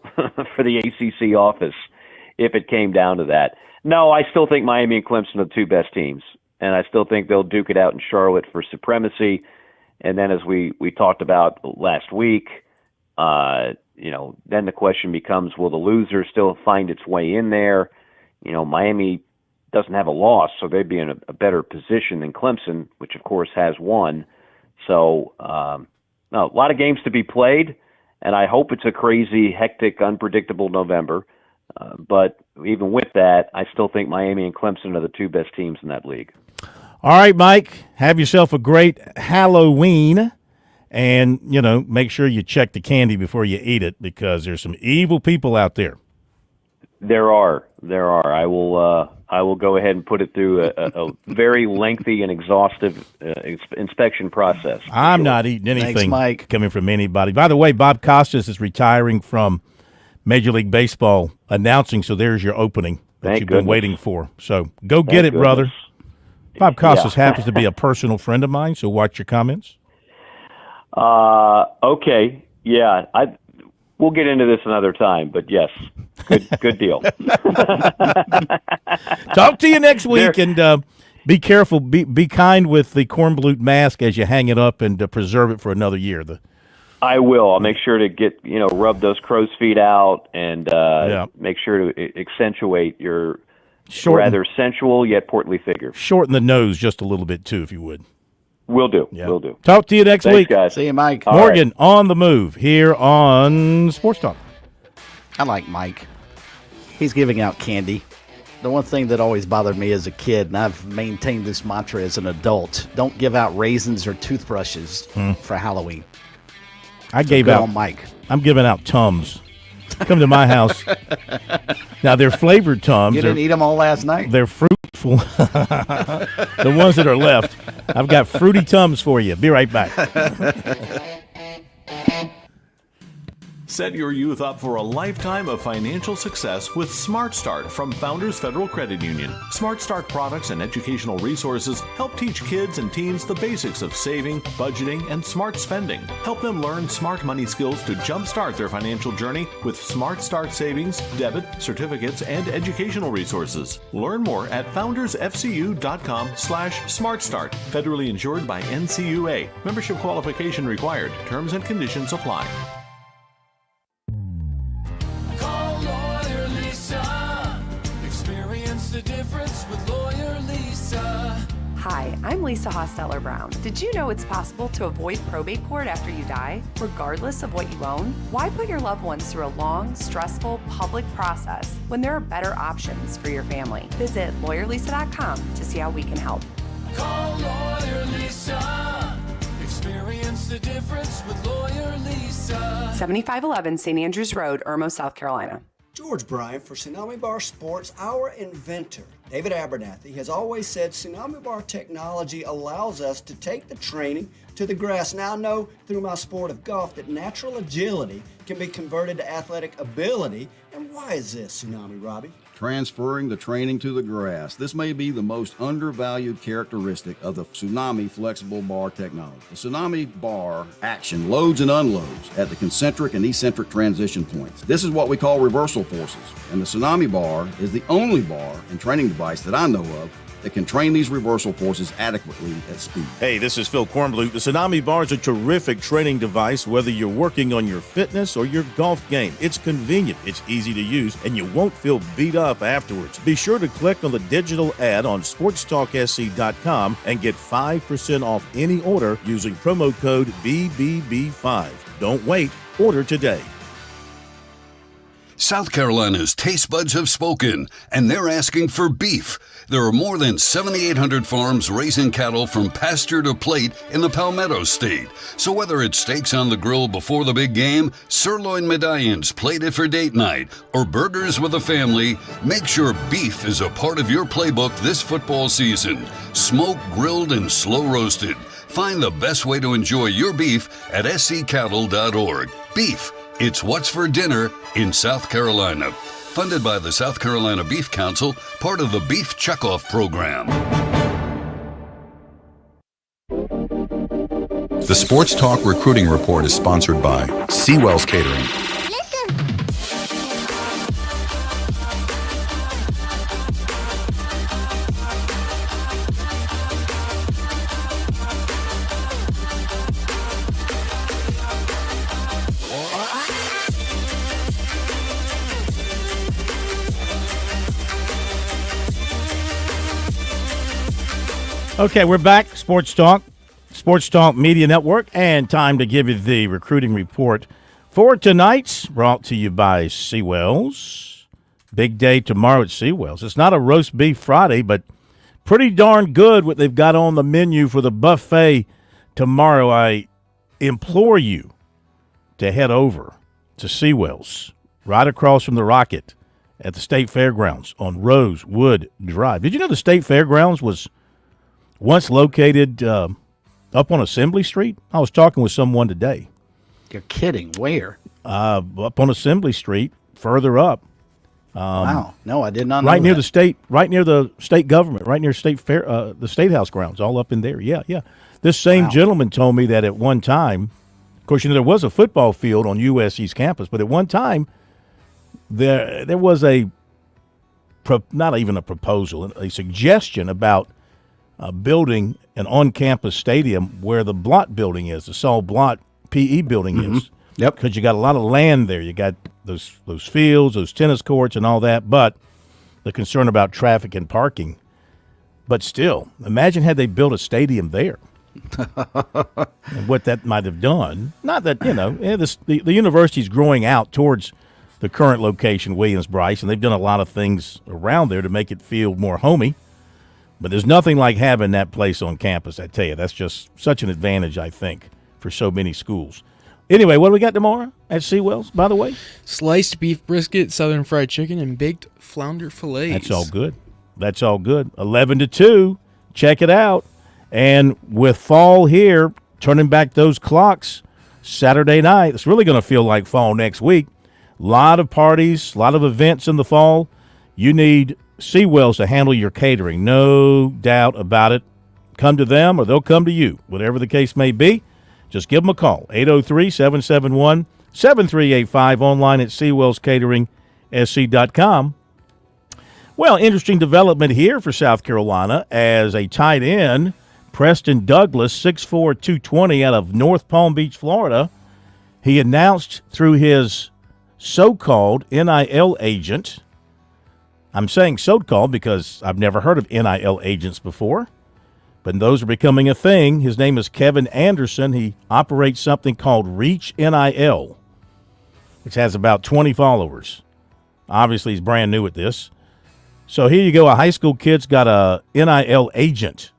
for the ACC office if it came down to that. No, I still think Miami and Clemson are the 2 best teams, and I still think they'll duke it out in Charlotte for supremacy. And then, as we talked about last week, then the question becomes: will the loser still find its way in there? Miami doesn't have a loss, so they'd be in a better position than Clemson, which of course has one. So, no, a lot of games to be played, and I hope it's a crazy, hectic, unpredictable November. But even with that, I still think Miami and Clemson are the 2 best teams in that league. All right, Mike, have yourself a great Halloween, and, make sure you check the candy before you eat it, because there's some evil people out there. There are. I will go ahead and put it through a very lengthy and exhaustive inspection process. I'm not eating anything Thanks, Mike. coming from anybody. By the way, Bob Costas is retiring from Major League Baseball announcing, so there's your opening that you've been waiting for. So go get it, brother. Bob Costas happens to be a personal friend of mine, so watch your comments. Okay. Yeah. We'll get into this another time, but yes, good deal. Talk to you next week, and be careful. Be kind with the cornblute mask as you hang it up, and preserve it for another year. I will. I'll make sure to get rub those crow's feet out, and make sure to accentuate your rather sensual yet portly figure. Shorten the nose just a little bit too, if you would. Will do. Yeah. Will do. Talk to you next week. Guys. See you, Mike. Morgan on the move here on Sports Talk. I like Mike. He's giving out candy. The one thing that always bothered me as a kid, and I've maintained this mantra as an adult, don't give out raisins or toothbrushes for Halloween. I gave out Mike. I'm giving out Tums. Come to my house. Now, they're flavored Tums. You didn't eat them all last night? They're fruitful. The ones that are left. I've got fruity Tums for you. Be right back. Set your youth up for a lifetime of financial success with Smart Start from Founders Federal Credit Union. Smart Start products and educational resources help teach kids and teens the basics of saving, budgeting, and smart spending. Help them learn smart money skills to jumpstart their financial journey with Smart Start savings, debit, certificates, and educational resources. Learn more at foundersfcu.com/smartstart. Federally insured by NCUA. Membership qualification required. Terms and conditions apply. The difference with Lawyer Lisa. Hi, I'm Lisa Hosteller Brown. Did you know it's possible to avoid probate court after you die, regardless of what you own? Why put your loved ones through a long, stressful public process when there are better options for your family? Visit lawyerlisa.com to see how we can help. Call Lawyer Lisa. Experience the difference with Lawyer Lisa. 7511 St. Andrews Road, Irmo, South Carolina. George Bryant for Tsunami Bar Sports, our inventor, David Abernathy, has always said Tsunami Bar technology allows us to take the training to the grass. Now I know through my sport of golf that natural agility can be converted to athletic ability. And why is this, Tsunami Robbie? Transferring the training to the grass. This may be the most undervalued characteristic of the Tsunami flexible bar technology. The Tsunami bar action loads and unloads at the concentric and eccentric transition points. This is what we call reversal forces, and the Tsunami bar is the only bar and training device that I know of that can train these reversal forces adequately at speed. Hey, this is Phil Kornblut. The Tsunami Bar is a terrific training device, whether you're working on your fitness or your golf game. It's convenient, it's easy to use, and you won't feel beat up afterwards. Be sure to click on the digital ad on SportsTalkSC.com and get 5% off any order using promo code BBB5. Don't wait, order today. South Carolina's taste buds have spoken, and they're asking for beef. There are more than 7,800 farms raising cattle from pasture to plate in the Palmetto State. So whether it's steaks on the grill before the big game, sirloin medallions plated for date night, or burgers with a family, make sure beef is a part of your playbook this football season. Smoked, grilled, and slow roasted. Find the best way to enjoy your beef at sccattle.org. Beef. It's what's for dinner in South Carolina. funded by the South Carolina Beef Council, part of the Beef Checkoff program. The Sports Talk Recruiting Report is sponsored by Seawell's Catering. Okay, we're back. Sports Talk Media Network, and time to give you the recruiting report for tonight, brought to you by Seawells. Big day tomorrow at Seawells. It's not a roast beef Friday, but pretty darn good what they've got on the menu for the buffet tomorrow. I implore you to head over to Seawells, right across from the Rocket at the State Fairgrounds on Rosewood Drive. Did you know the State Fairgrounds was once located up on Assembly Street? I was talking with someone today. You're kidding. Where? Up on Assembly Street, further up. Wow. No, I did not know right near that. right near the state government, right near State Fair, the State House grounds, all up in there. Yeah. This same gentleman told me that at one time, of course, there was a football field on USC's campus, but at one time there was not even a proposal, a suggestion about building an on-campus stadium where the Blott building is, the Saul Blott PE building is. Yep. Because you got a lot of land there. You got those fields, those tennis courts and all that, but the concern about traffic and parking. But still, imagine had they built a stadium there. And what that might have done. Not that, the university's growing out towards the current location, Williams-Brice, and they've done a lot of things around there to make it feel more homey. But there's nothing like having that place on campus, I tell you. That's just such an advantage, I think, for so many schools. Anyway, what do we got tomorrow at Seawells, by the way? Sliced beef brisket, southern fried chicken, and baked flounder fillets. That's all good. 11 to 2. Check it out. And with fall here, turning back those clocks, Saturday night, it's really going to feel like fall next week. A lot of parties, a lot of events in the fall. You need Seawells to handle your catering, no doubt about it. Come to them or they'll come to you, whatever the case may be. Just give them a call, 803-771-7385, online at SeawellsCateringSC.com. Well, interesting development here for South Carolina as a tight end, Preston Douglas, 6'4", 220 out of North Palm Beach, Florida. He announced through his so-called NIL agent. I'm saying so-called because I've never heard of NIL agents before, but those are becoming a thing. His name is Kevin Anderson. He operates something called Reach NIL, which has about 20 followers. Obviously, he's brand new at this. So here you go. A high school kid's got a NIL agent.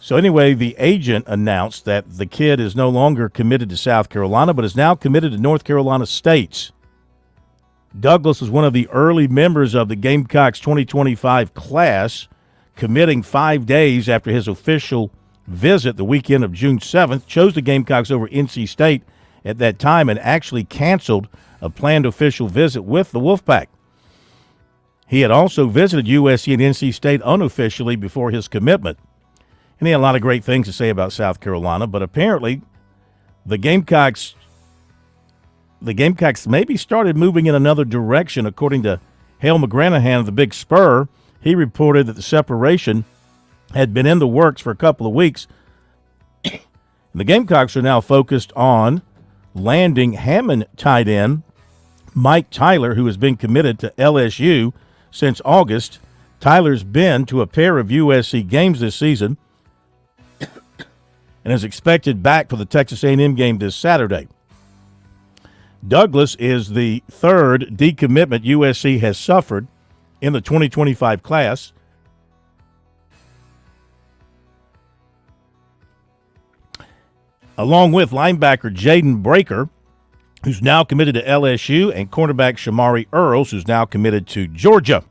So anyway, the agent announced that the kid is no longer committed to South Carolina, but is now committed to North Carolina State. Douglas was one of the early members of the Gamecocks 2025 class, committing 5 days after his official visit the weekend of June 7th, chose the Gamecocks over NC State at that time and actually canceled a planned official visit with the Wolfpack. He had also visited USC and NC State unofficially before his commitment. And he had a lot of great things to say about South Carolina, but apparently the Gamecocks maybe started moving in another direction, according to Hale McGranahan of the Big Spur. He reported that the separation had been in the works for a couple of weeks. The Gamecocks are now focused on landing Hammond tight end Mike Tyler, who has been committed to LSU since August. Tyler's been to a pair of USC games this season and is expected back for the Texas A&M game this Saturday. Douglas is the third decommitment USC has suffered in the 2025 class. Along with linebacker Jaden Breaker, who's now committed to LSU, and cornerback Shamari Earls, who's now committed to Georgia.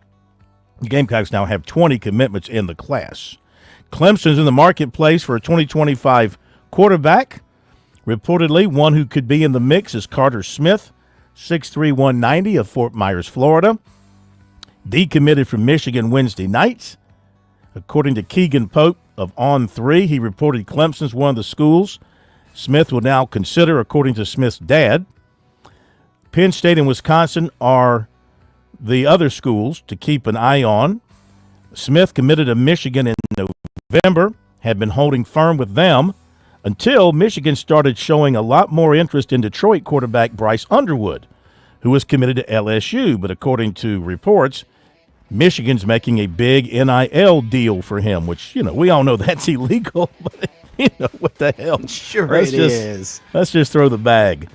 The Gamecocks now have 20 commitments in the class. Clemson's in the marketplace for a 2025 quarterback. Reportedly, one who could be in the mix is Carter Smith, 6'3", 190 of Fort Myers, Florida. decommitted from Michigan Wednesday night. According to Keegan Pope of On3, he reported Clemson's one of the schools Smith will now consider, according to Smith's dad. Penn State and Wisconsin are the other schools to keep an eye on. Smith committed to Michigan in November, had been holding firm with them until Michigan started showing a lot more interest in Detroit quarterback Bryce Underwood, who was committed to LSU. But according to reports, Michigan's making a big NIL deal for him, which, we all know that's illegal, but, what the hell? Sure it is. Let's just throw the bag.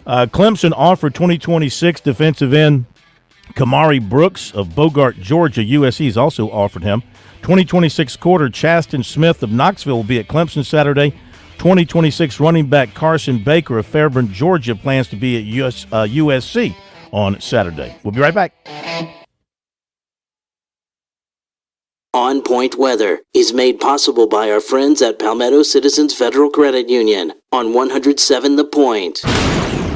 Clemson offered 2026 defensive end Kamari Brooks of Bogart, Georgia. USC's also offered him. 2026 quarter Chasten Smith of Knoxville will be at Clemson Saturday. 2026 running back Carson Baker of Fairburn, Georgia plans to be at USC on Saturday. We'll be right back. On Point Weather is made possible by our friends at Palmetto Citizens Federal Credit Union on 107 The Point.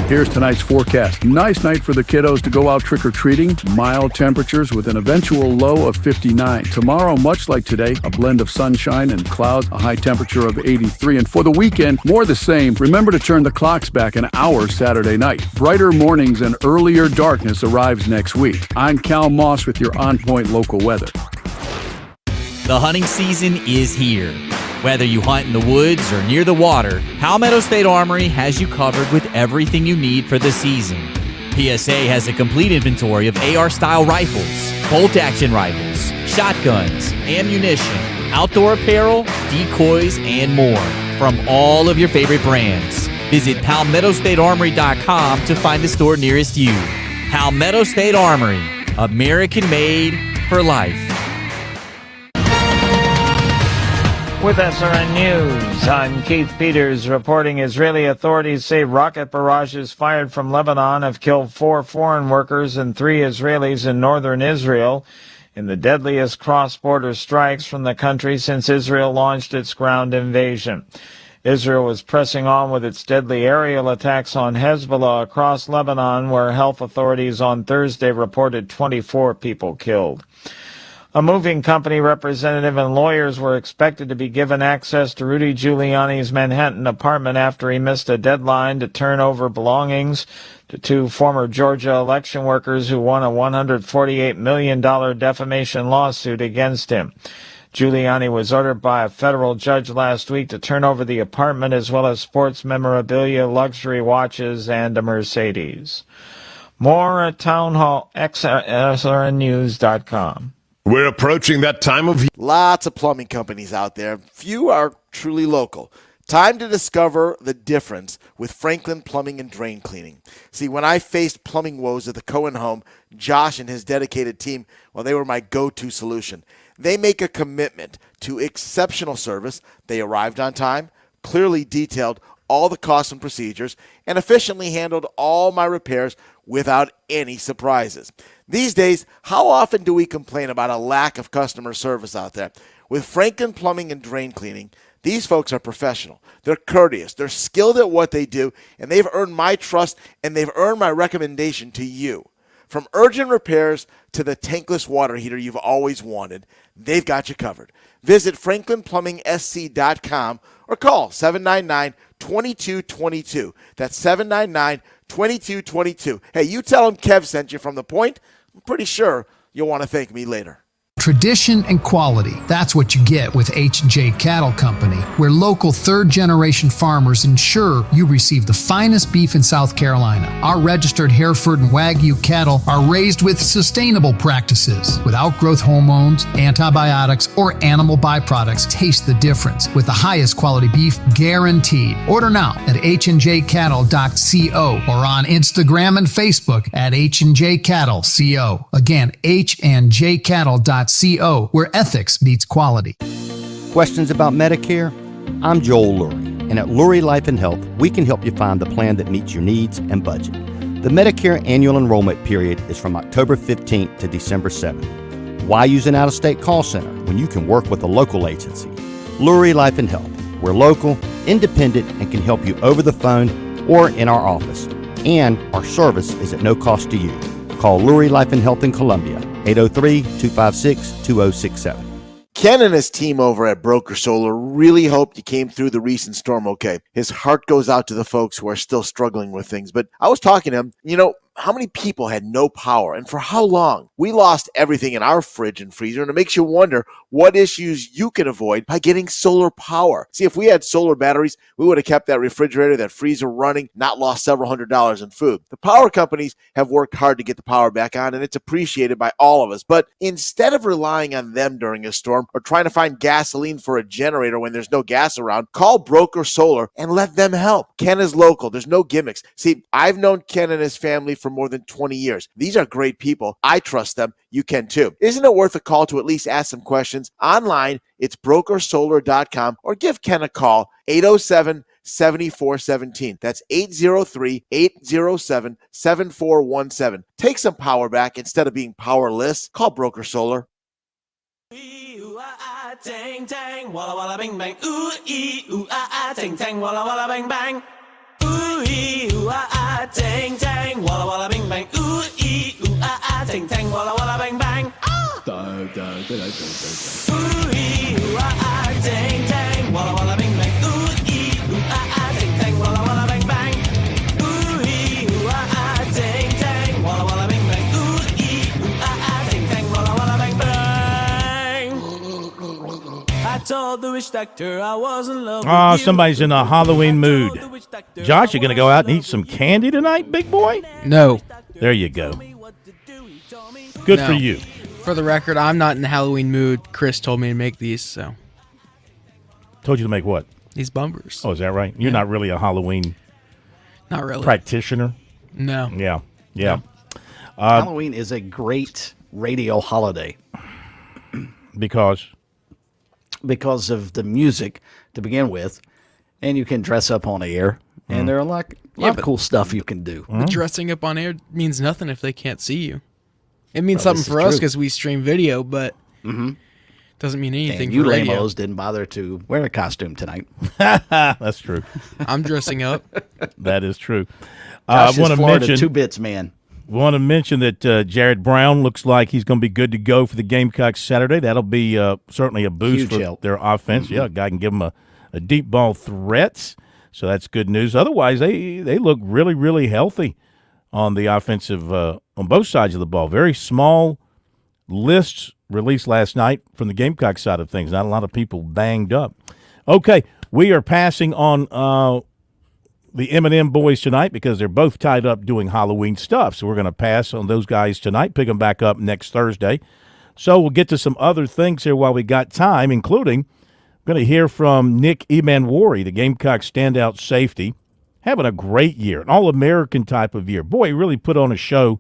Here's tonight's forecast. Nice night for the kiddos to go out trick-or-treating. Mild temperatures with an eventual low of 59. Tomorrow, much like today, a blend of sunshine and clouds, a high temperature of 83. And for the weekend, more the same. Remember to turn the clocks back an hour Saturday night. Brighter mornings and earlier darkness arrives next week. I'm Cal Moss with your On Point local weather. The hunting season is here. Whether you hunt in the woods or near the water, Palmetto State Armory has you covered with everything you need for the season. PSA has a complete inventory of AR-style rifles, bolt-action rifles, shotguns, ammunition, outdoor apparel, decoys, and more from all of your favorite brands. Visit PalmettoStateArmory.com to find the store nearest you. Palmetto State Armory, American-made for life. With SRN News, I'm Keith Peters reporting Israeli authorities say rocket barrages fired from Lebanon have killed 4 foreign workers and 3 Israelis in northern Israel in the deadliest cross-border strikes from the country since Israel launched its ground invasion. Israel was pressing on with its deadly aerial attacks on Hezbollah across Lebanon, where health authorities on Thursday reported 24 people killed. A moving company representative and lawyers were expected to be given access to Rudy Giuliani's Manhattan apartment after he missed a deadline to turn over belongings to 2 former Georgia election workers who won a $148 million defamation lawsuit against him. Giuliani was ordered by a federal judge last week to turn over the apartment as well as sports memorabilia, luxury watches, and a Mercedes. More at townhallxrnnews.com. We're approaching that time of year. Lots of plumbing companies out there. Few are truly local. Time to discover the difference with Franklin Plumbing and Drain Cleaning. See, when I faced plumbing woes at the Cohen home, Josh and his dedicated team, well, they were my go-to solution. They make a commitment to exceptional service. They arrived on time, clearly detailed all the costs and procedures, and efficiently handled all my repairs without any surprises. These days, how often do we complain about a lack of customer service out there? With Franklin Plumbing and Drain Cleaning, these folks are professional. They're courteous. They're skilled at what they do, and they've earned my trust, and they've earned my recommendation to you. From urgent repairs to the tankless water heater you've always wanted, they've got you covered. Visit FranklinPlumbingSC.com or call 799-2222. That's 799-2222. Hey, you tell them Kev sent you from The Point. I'm pretty sure you'll want to thank me later. Tradition and quality. That's what you get with H&J Cattle Company, where local third-generation farmers ensure you receive the finest beef in South Carolina. Our registered Hereford and Wagyu cattle are raised with sustainable practices, with outgrowth hormones, antibiotics, or animal byproducts. Taste the difference with the highest quality beef guaranteed. Order now at hdjcattle.co or on Instagram and Facebook at hdjcattle.co. Again, hdjcattle.co, where ethics meets quality. Questions about Medicare? I'm Joel Lurie, and at Lurie Life and Health, we can help you find the plan that meets your needs and budget. The Medicare annual enrollment period is from October 15th to December 7th. Why use an out-of-state call center when you can work with a local agency? Lurie Life and Health. We're local, independent, and can help you over the phone or in our office. And our service is at no cost to you. Call Lurie Life and Health in Columbia 803-256-2067. Ken and his team over at Broker Solar really hoped you came through the recent storm okay. His heart goes out to the folks who are still struggling with things. But I was talking to him, how many people had no power and for how long? We lost everything in our fridge and freezer, and it makes you wonder what issues you can avoid by getting solar power. See, if we had solar batteries, we would have kept that refrigerator, that freezer running, not lost several $100s in food. The power companies have worked hard to get the power back on, and it's appreciated by all of us. But instead of relying on them during a storm or trying to find gasoline for a generator when there's no gas around, call Broker Solar and let them help. Ken is local. There's no gimmicks. See, I've known Ken and his family for more than 20 years. These are great people. I trust them. You can too. Isn't it worth a call to at least ask some questions? Online, it's brokersolar.com or give Ken a call, 807-7417. That's 803-807-7417. Take some power back instead of being powerless. Call Broker Solar. Tang tang, walla walla bing bang, ooh ee ooh tang tang, walla walla bang bang. Ooh ee ooh tang tang, walla walla bing bang, ooh ee ooh tang tang, walla walla bang bang. Ooh ee ooh tang tang, walla walla bing bang, ooh ee ooh tang tang, walla walla bang bang. Ooh ee ooh tang tang, walla walla bing bang, ooh ee ooh tang tang, walla walla bang bang. I told the witch doctor I was in love with you. Somebody's in a Halloween mood. Josh, you going to go out and eat some candy tonight, big boy? No. There you go. Good for you. For the record, I'm not in the Halloween mood. Chris told me to make these, so. Told you to make what? These bumpers. Oh, is that right? You're not really a Halloween not really practitioner? No. Yeah. No. Halloween is a great radio holiday. Because of the music to begin with, and you can dress up on air, and there are a lot of cool stuff you can do. But dressing up on air means nothing if they can't see you. It means Well, something this is for us true. because we stream video, but doesn't mean anything And you for radio. lamos didn't bother to wear a costume tonight. That's true. I'm dressing up. That is true. Josh I want is to Florida mention 2 bits man. Want to mention that Jared Brown looks like he's going to be good to go for the Gamecocks Saturday. That'll be certainly a boost Huge for help. their offense. Yeah, a guy can give them a deep ball threat, so that's good news. Otherwise, they look really, really healthy on the offensive on both sides of the ball. Very small lists released last night from the Gamecock side of things. Not a lot of people banged up. Okay, we are passing on the M&M boys tonight because they're both tied up doing Halloween stuff. So we're going to pass on those guys tonight, pick them back up next Thursday. So we'll get to some other things here while we got time, including we're going to hear from Nick Emanwari, the Gamecock standout safety, having a great year, an all-American type of year. Boy, he really put on a show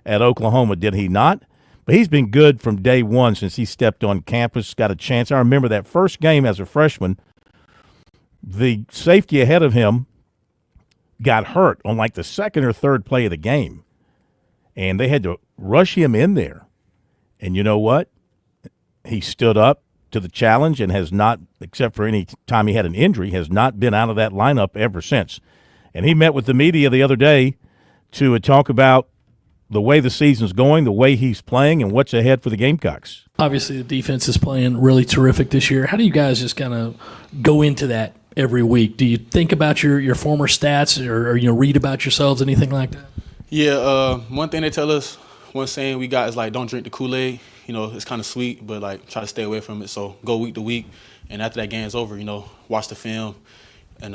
at Oklahoma, did he not? But he's been good from day one since he stepped on campus, got a chance. I remember that first game as a freshman, the safety ahead of him got hurt on like the second or third play of the game, and they had to rush him in there. And you know what? He stood up to the challenge and has not, except for any time he had an injury, has not been out of that lineup ever since. And he met with the media the other day to talk about the way the season's going, the way he's playing, and what's ahead for the Gamecocks. Obviously, the defense is playing really terrific this year. How do you guys just kind of go into that every week? Do you think about your former stats or read about yourselves, anything like that? Yeah, one thing they tell us, one saying we got is like, don't drink the Kool-Aid. It's kind of sweet, but like try to stay away from it. So go week to week, and after that game's over, watch the film and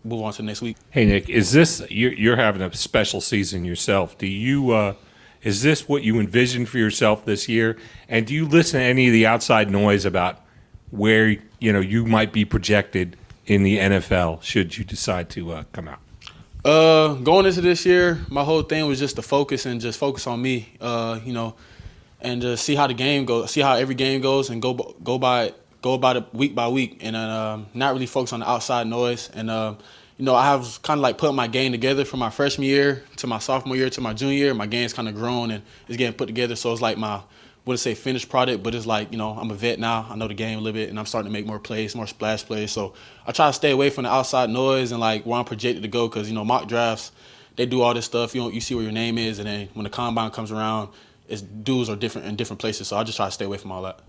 move on to the next week. Hey Nick, is this you're having a special season yourself? Do you is this what you envisioned for yourself this year? And do you listen to any of the outside noise about where you might be projected in the NFL should you decide to come out? Going into this year, my whole thing was just to focus focus on me, and just see how the game goes, see how every game goes, and go about it week by week, and not really focus on the outside noise. And I have kind of like put my game together from my freshman year to my sophomore year to my junior year. My game's kind of grown and it's getting put together, so it's like my wouldn't say finished product, but it's like, I'm a vet now. I know the game a little bit, and I'm starting to make more plays, more splash plays. So I try to stay away from the outside noise and like where I'm projected to go, because mock drafts, they do all this stuff. You see where your name is, and then when the combine comes around, dudes are different in different places. So I just try to stay away from all that.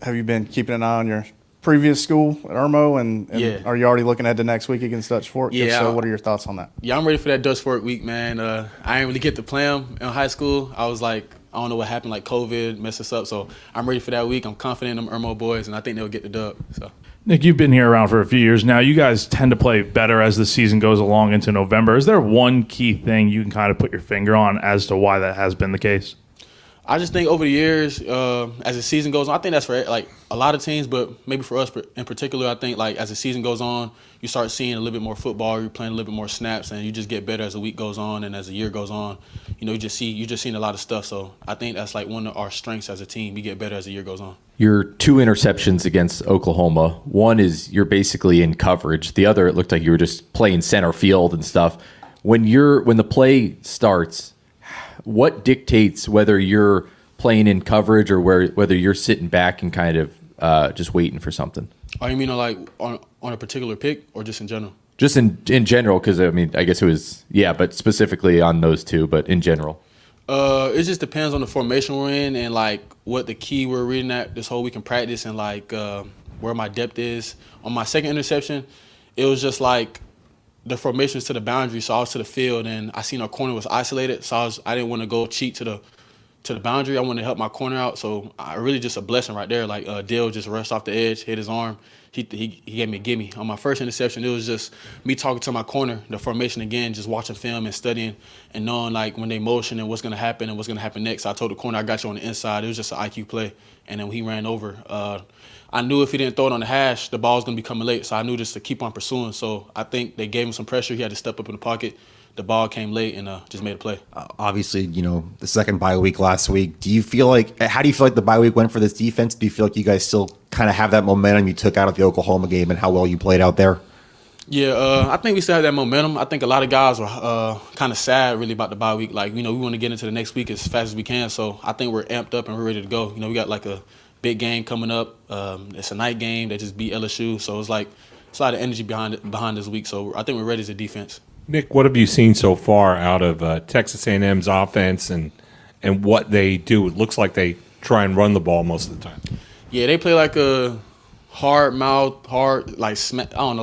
Have you been keeping an eye on your previous school at Irmo, and Yeah. are you already looking at the next week against Dutch Fork? If Yeah. so, what are your thoughts on that? Yeah, I'm ready for that Dutch Fork week, man. I didn't really get to play them in high school. I was like, I don't know what happened, like COVID messed us up. So I'm ready for that week. I'm confident in them Irmo boys, and I think they'll get the dub. So. Nick, you've been here around for a few years now. You guys tend to play better as the season goes along into November. Is there one key thing you can kind of put your finger on as to why that has been the case? I just think over the years, as the season goes on, I think that's for like a lot of teams, but maybe for us in particular, I think like as the season goes on, you start seeing a little bit more football. You're playing a little bit more snaps, and you just get better as the week goes on and as the year goes on. You know, you're just seeing a lot of stuff. So I think that's like one of our strengths as a team. We get better as the year goes on. Your 2 interceptions against Oklahoma. One is you're basically in coverage. The other, it looked like you were just playing center field and stuff. When the play starts, what dictates whether you're playing in coverage or whether you're sitting back and kind of just waiting for something? Oh, you mean on a particular pick or just in general? Just in general, because I mean, I guess it was, but specifically on those 2, but in general. It just depends on the formation we're in and like what the key we're reading at this whole week in practice and like where my depth is. On my second interception, it was just like the formations to the boundary, so I was to the field and I seen our corner was isolated, so I didn't want to go cheat to the boundary. I wanted to help my corner out, so I really just a blessing right there. Like Dill just rushed off the edge, hit his arm. He gave me a gimme. On my first interception, it was just me talking to my corner, the formation again, just watching film and studying and knowing like when they motion and what's going to happen and what's going to happen next. So I told the corner, I got you on the inside. It was just an IQ play. And then when he ran over, I knew if he didn't throw it on the hash, the ball was going to be coming late. So I knew just to keep on pursuing. So I think they gave him some pressure. He had to step up in the pocket. The ball came late and just made a play. Obviously, the second bye week last week. How do you feel like the bye week went for this defense? Do you feel like you guys still kind of have that momentum you took out of the Oklahoma game and how well you played out there? Yeah, I think we still have that momentum. I think a lot of guys are kind of sad really about the bye week. Like, we want to get into the next week as fast as we can. So I think we're amped up and we're ready to go. We got like a big game coming up. It's a night game. They just beat LSU. So it's like it's a lot of energy behind this week. So I think we're ready as a defense. Nick, what have you seen so far out of Texas A&M's offense and what they do? It looks like they try and run the ball most of the time. Yeah, they play like a hard, like I don't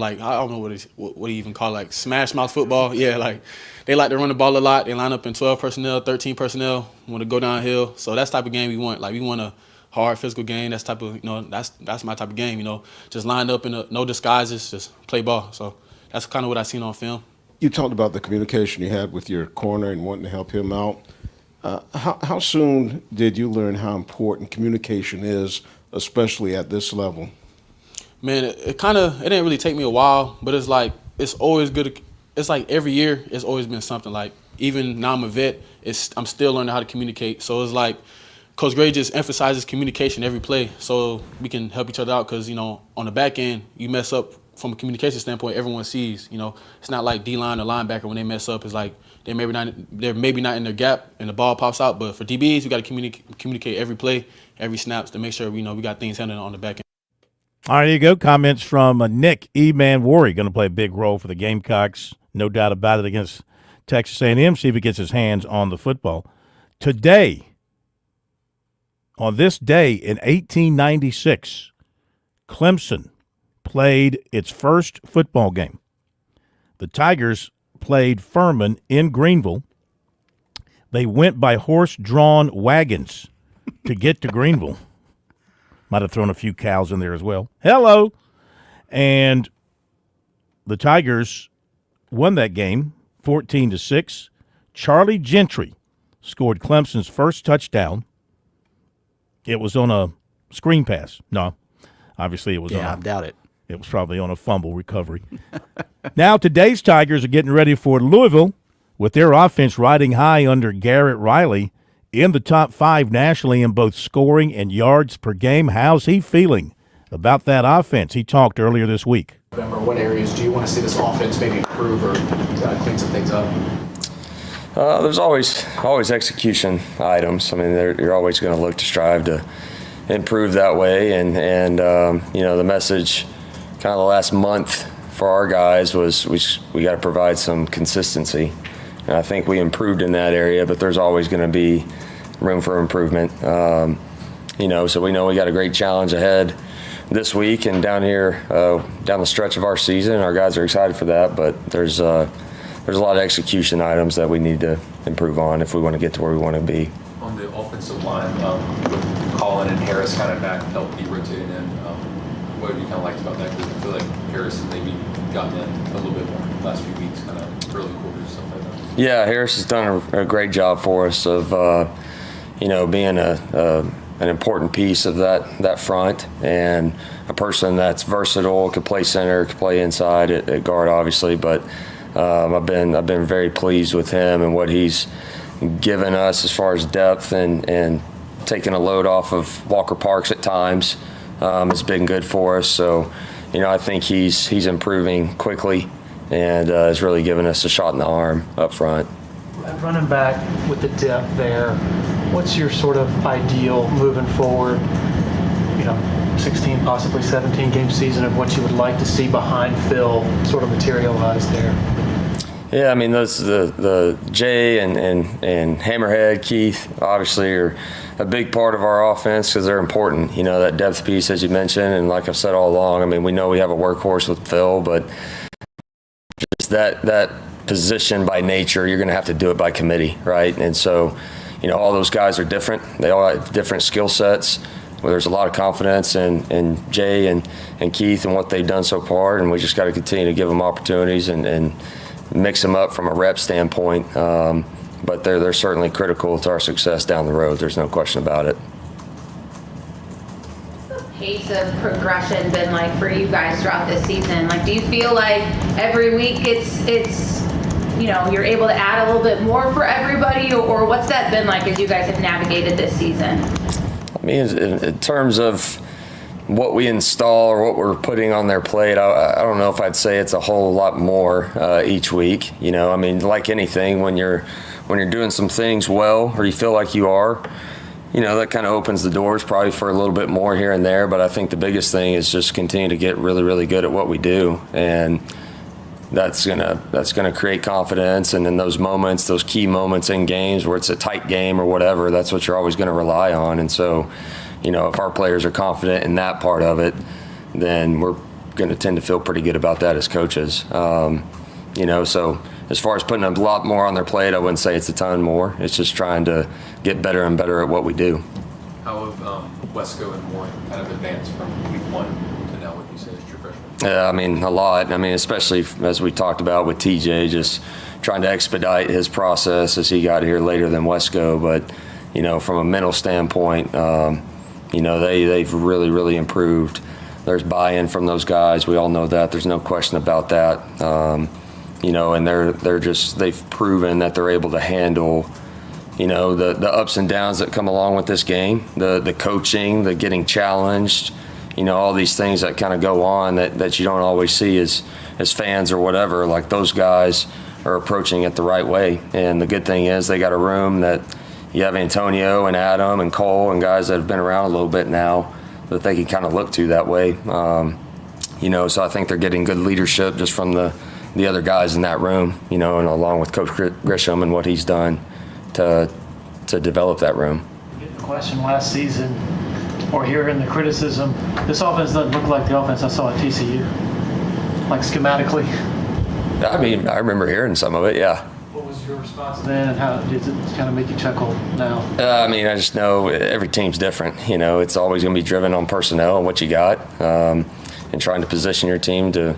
know what do you even call it, like smash mouth football. Yeah, like they like to run the ball a lot. They line up in 12 personnel, 13 personnel, want to go downhill. So that's the type of game we want. Like we want a hard physical game. That's type of that's my type of game. Just lined up in no disguises, just play ball. So that's kind of what I seen on film. You talked about the communication you had with your corner and wanting to help him out. How soon did you learn how important communication is, especially at this level? Man, it didn't really take me a while, but it's like it's always good. It's like every year it's always been something. Like even now I'm a vet, I'm still learning how to communicate. So it's like Coach Gray just emphasizes communication every play, so we can help each other out. Because on the back end, you mess up. From a communication standpoint, everyone sees. It's not like D-line or linebacker when they mess up. It's like they're maybe not in their gap and the ball pops out. But for DBs, we got to communicate every play, every snaps to make sure we got things handled on the back end. All right, there you go. Comments from Nick E-Man Worry, going to play a big role for the Gamecocks, no doubt about it, against Texas A&M. See if he gets his hands on the football. Today, on this day in 1896, Clemson played its first football game. The Tigers played Furman in Greenville. They went by horse-drawn wagons to get to Greenville. Might have thrown a few cows in there as well. Hello! And the Tigers won that game 14-6. Charlie Gentry scored Clemson's first touchdown. It was on a screen pass. No, obviously it was I doubt it. It was probably on a fumble recovery. Now today's Tigers are getting ready for Louisville with their offense riding high under Garrett Riley in the top 5 nationally in both scoring and yards per game. How's he feeling about that offense? He talked earlier this week. What areas do you want to see this offense maybe improve or clean some things up? There's always execution items. I mean, you're always going to look to strive to improve that way. And the message kind of the last month for our guys was we got to provide some consistency. And I think we improved in that area, but there's always going to be room for improvement. So we know we got a great challenge ahead this week and down here, down the stretch of our season. Our guys are excited for that, but there's a lot of execution items that we need to improve on if we want to get to where we want to be. On the offensive line, with Colin and Harris kind of back, help be rotating in. What have you kind of liked about that? Because I feel like Harris has maybe gotten in a little bit more in the last few weeks, kind of early quarters, stuff like that. Yeah, Harris has done a great job for us of, being an important piece of that front and a person that's versatile, could play center, could play inside at guard, obviously. But I've been very pleased with him and what he's given us as far as depth and taking a load off of Walker Parks at times. It's been good for us. So, I think he's improving quickly and has really given us a shot in the arm up front. Running back with the depth there, what's your sort of ideal moving forward, 16, possibly 17 game season of what you would like to see behind Phil sort of materialize there? Yeah, I mean, those the Jay and Hammerhead, Keith, obviously are a big part of our offense because they're important. That depth piece, as you mentioned, and like I've said all along, I mean, we know we have a workhorse with Phil, but just that position by nature, you're going to have to do it by committee, right? And so, all those guys are different. They all have different skill sets. Well, there's a lot of confidence in Jay and Keith and what they've done so far, and we just got to continue to give them opportunities and mix them up from a rep standpoint. But they're certainly critical to our success down the road. There's no question about it. What's the pace of progression been like for you guys throughout this season? Like, do you feel like every week it's you're able to add a little bit more for everybody, or what's that been like as you guys have navigated this season? I mean, in terms of what we install or what we're putting on their plate, I don't know if I'd say it's a whole lot more each week. I mean, like anything, when you're doing some things well, or you feel like you are, that kind of opens the doors probably for a little bit more here and there. But I think the biggest thing is just continue to get really, really good at what we do, and that's gonna create confidence. And in those moments, those key moments in games where it's a tight game or whatever, that's what you're always going to rely on. And so, if our players are confident in that part of it, then we're going to tend to feel pretty good about that as coaches. So as far as putting a lot more on their plate, I wouldn't say it's a ton more. It's just trying to get better and better at what we do. How have Wesco and Moore kind of advanced from week 1 to now, what you say is true freshman? Yeah, I mean, a lot. I mean, especially as we talked about with TJ, just trying to expedite his process as he got here later than Wesco. But, from a mental standpoint, they've really, really improved. There's buy-in from those guys. We all know that. There's no question about that. And they've proven that they're able to handle, the ups and downs that come along with this game, the coaching, the getting challenged, all these things that kind of go on that you don't always see as fans or whatever. Like, those guys are approaching it the right way. And the good thing is they got a room that you have Antonio and Adam and Cole and guys that have been around a little bit now that they can kind of look to that way. So I think they're getting good leadership just from the other guys in that room, and along with Coach Grisham and what he's done to develop that room. The question last season, or hearing the criticism, this offense doesn't look like the offense I saw at TCU, like schematically. I mean, I remember hearing some of it, yeah. What was your response then, and how did it kind of make you chuckle now? I mean, I just know every team's different. It's always going to be driven on personnel and what you got, and trying to position your team to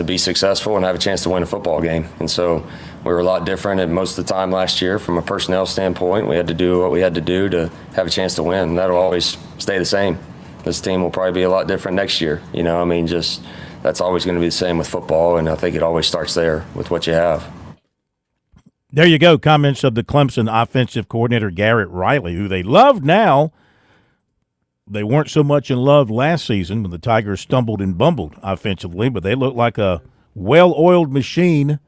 be successful and have a chance to win a football game. And so we were a lot different at most of the time last year from a personnel standpoint. We had to do what we had to do to have a chance to win. And that'll always stay the same. This team will probably be a lot different next year. Just that's always going to be the same with football, and I think it always starts there with what you have. There you go. Comments of the Clemson offensive coordinator, Garrett Riley, who they love now. They weren't so much in love last season when the Tigers stumbled and bumbled offensively, but they look like a well-oiled machine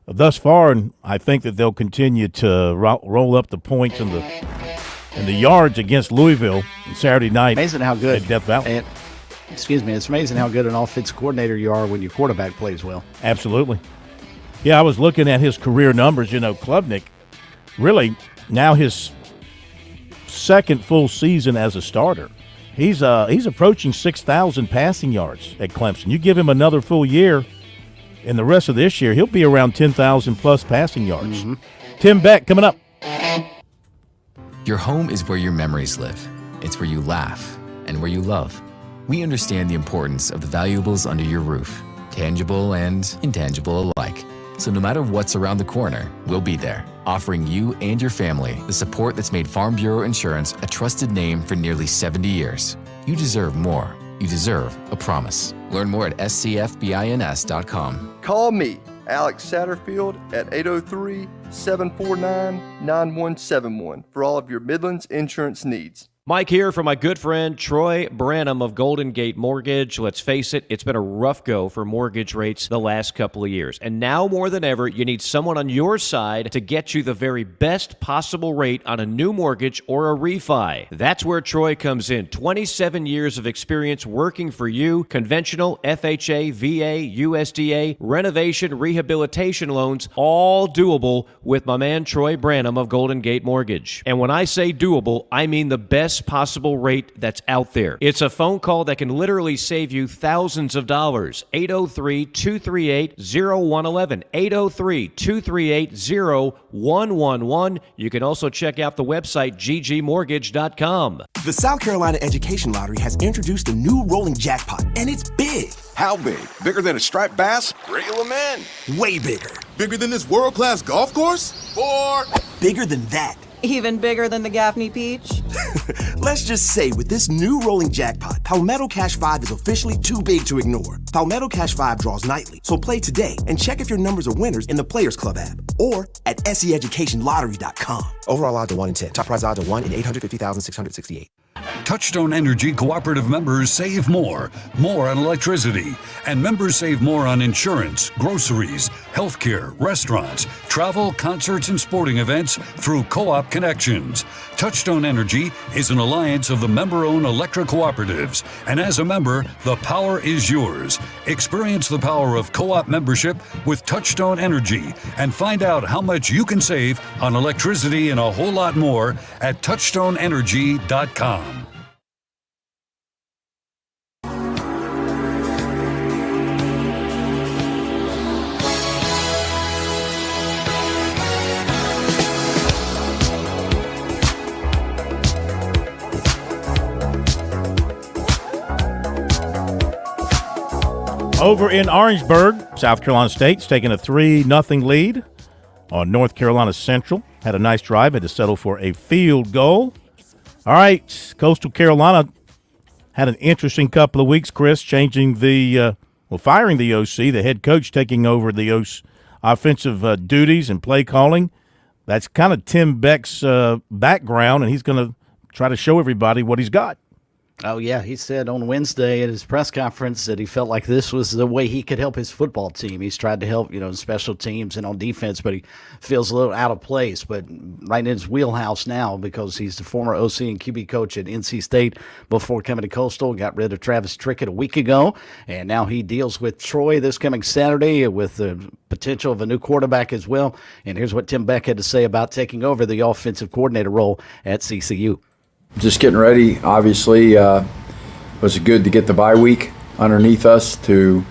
thus far, and I think that they'll continue to roll up the points and the yards against Louisville on Saturday night. Amazing how good at Death Valley. It's amazing how good an offensive coordinator you are when your quarterback plays well. Absolutely. Yeah, I was looking at his career numbers. Klubnik, really, now his second full season as a starter. He's approaching 6,000 passing yards at Clemson. You give him another full year, and the rest of this year, he'll be around 10,000 plus passing yards. Tim Beck coming up. Your home is where your memories live. It's where you laugh and where you love. We understand the importance of the valuables under your roof, tangible and intangible alike. So no matter what's around the corner, we'll be there, offering you and your family the support that's made Farm Bureau Insurance a trusted name for nearly 70 years. You deserve more. You deserve a promise. Learn more at scfbins.com. Call me, Alex Satterfield, at 803-749-9171 for all of your Midlands insurance needs. Mike here for my good friend Troy Branham of Golden Gate Mortgage. Let's face it, it's been a rough go for mortgage rates the last couple of years. And now more than ever, you need someone on your side to get you the very best possible rate on a new mortgage or a refi. That's where Troy comes in. 27 years of experience working for you. Conventional, FHA, VA, USDA, renovation, rehabilitation loans, all doable with my man Troy Branham of Golden Gate Mortgage. And when I say doable, I mean the best possible rate that's out there. It's a phone call that can literally save you thousands of dollars. 803-238-0111. 803-238-0111. You can also check out the website ggmortgage.com. The South Carolina Education Lottery has introduced a new rolling jackpot, and it's big. How big? Bigger than a striped bass? Reel them in. Way bigger. Bigger than this world-class golf course? Or bigger than that. Even bigger than the Gaffney Peach? Let's just say with this new rolling jackpot, Palmetto Cash 5 is officially too big to ignore. Palmetto Cash 5 draws nightly, so play today and check if your numbers are winners in the Players Club app or at seeducationlottery.com. Overall odds of 1 in 10. Top prize odds of 1 in 850,668. Touchstone Energy Cooperative members save more on electricity, and members save more on insurance, groceries, healthcare, restaurants, travel, concerts, and sporting events through Co-op Connections. Touchstone Energy is an alliance of the member-owned electric cooperatives, and as a member, the power is yours. Experience the power of co-op membership with Touchstone Energy and find out how much you can save on electricity and a whole lot more at touchstoneenergy.com. Over in Orangeburg, South Carolina State's taking a 3-0 lead on North Carolina Central. Had a nice drive, had to settle for a field goal. All right, Coastal Carolina had an interesting couple of weeks, Chris, changing firing the OC, the head coach taking over the offensive duties and play calling. That's kind of Tim Beck's background, and he's going to try to show everybody what he's got. Oh, yeah. He said on Wednesday at his press conference that he felt like this was the way he could help his football team. He's tried to help, special teams and on defense, but he feels a little out of place. But right in his wheelhouse now because he's the former OC and QB coach at NC State before coming to Coastal. Got rid of Travis Trickett a week ago, and now he deals with Troy this coming Saturday with the potential of a new quarterback as well. And here's what Tim Beck had to say about taking over the offensive coordinator role at CCU. Just getting ready, obviously. Was good to get the bye week underneath us to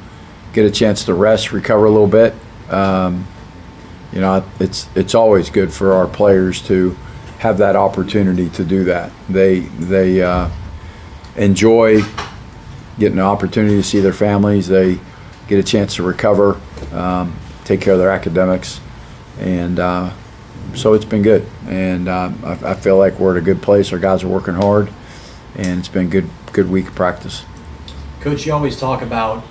get a chance to rest, recover a little bit. It's always good for our players to have that opportunity to do that. They enjoy getting the opportunity to see their families. They get a chance to recover, take care of their academics, and so it's been good. And I feel like we're at a good place. Our guys are working hard, and it's been good week of practice. Coach, you always talk about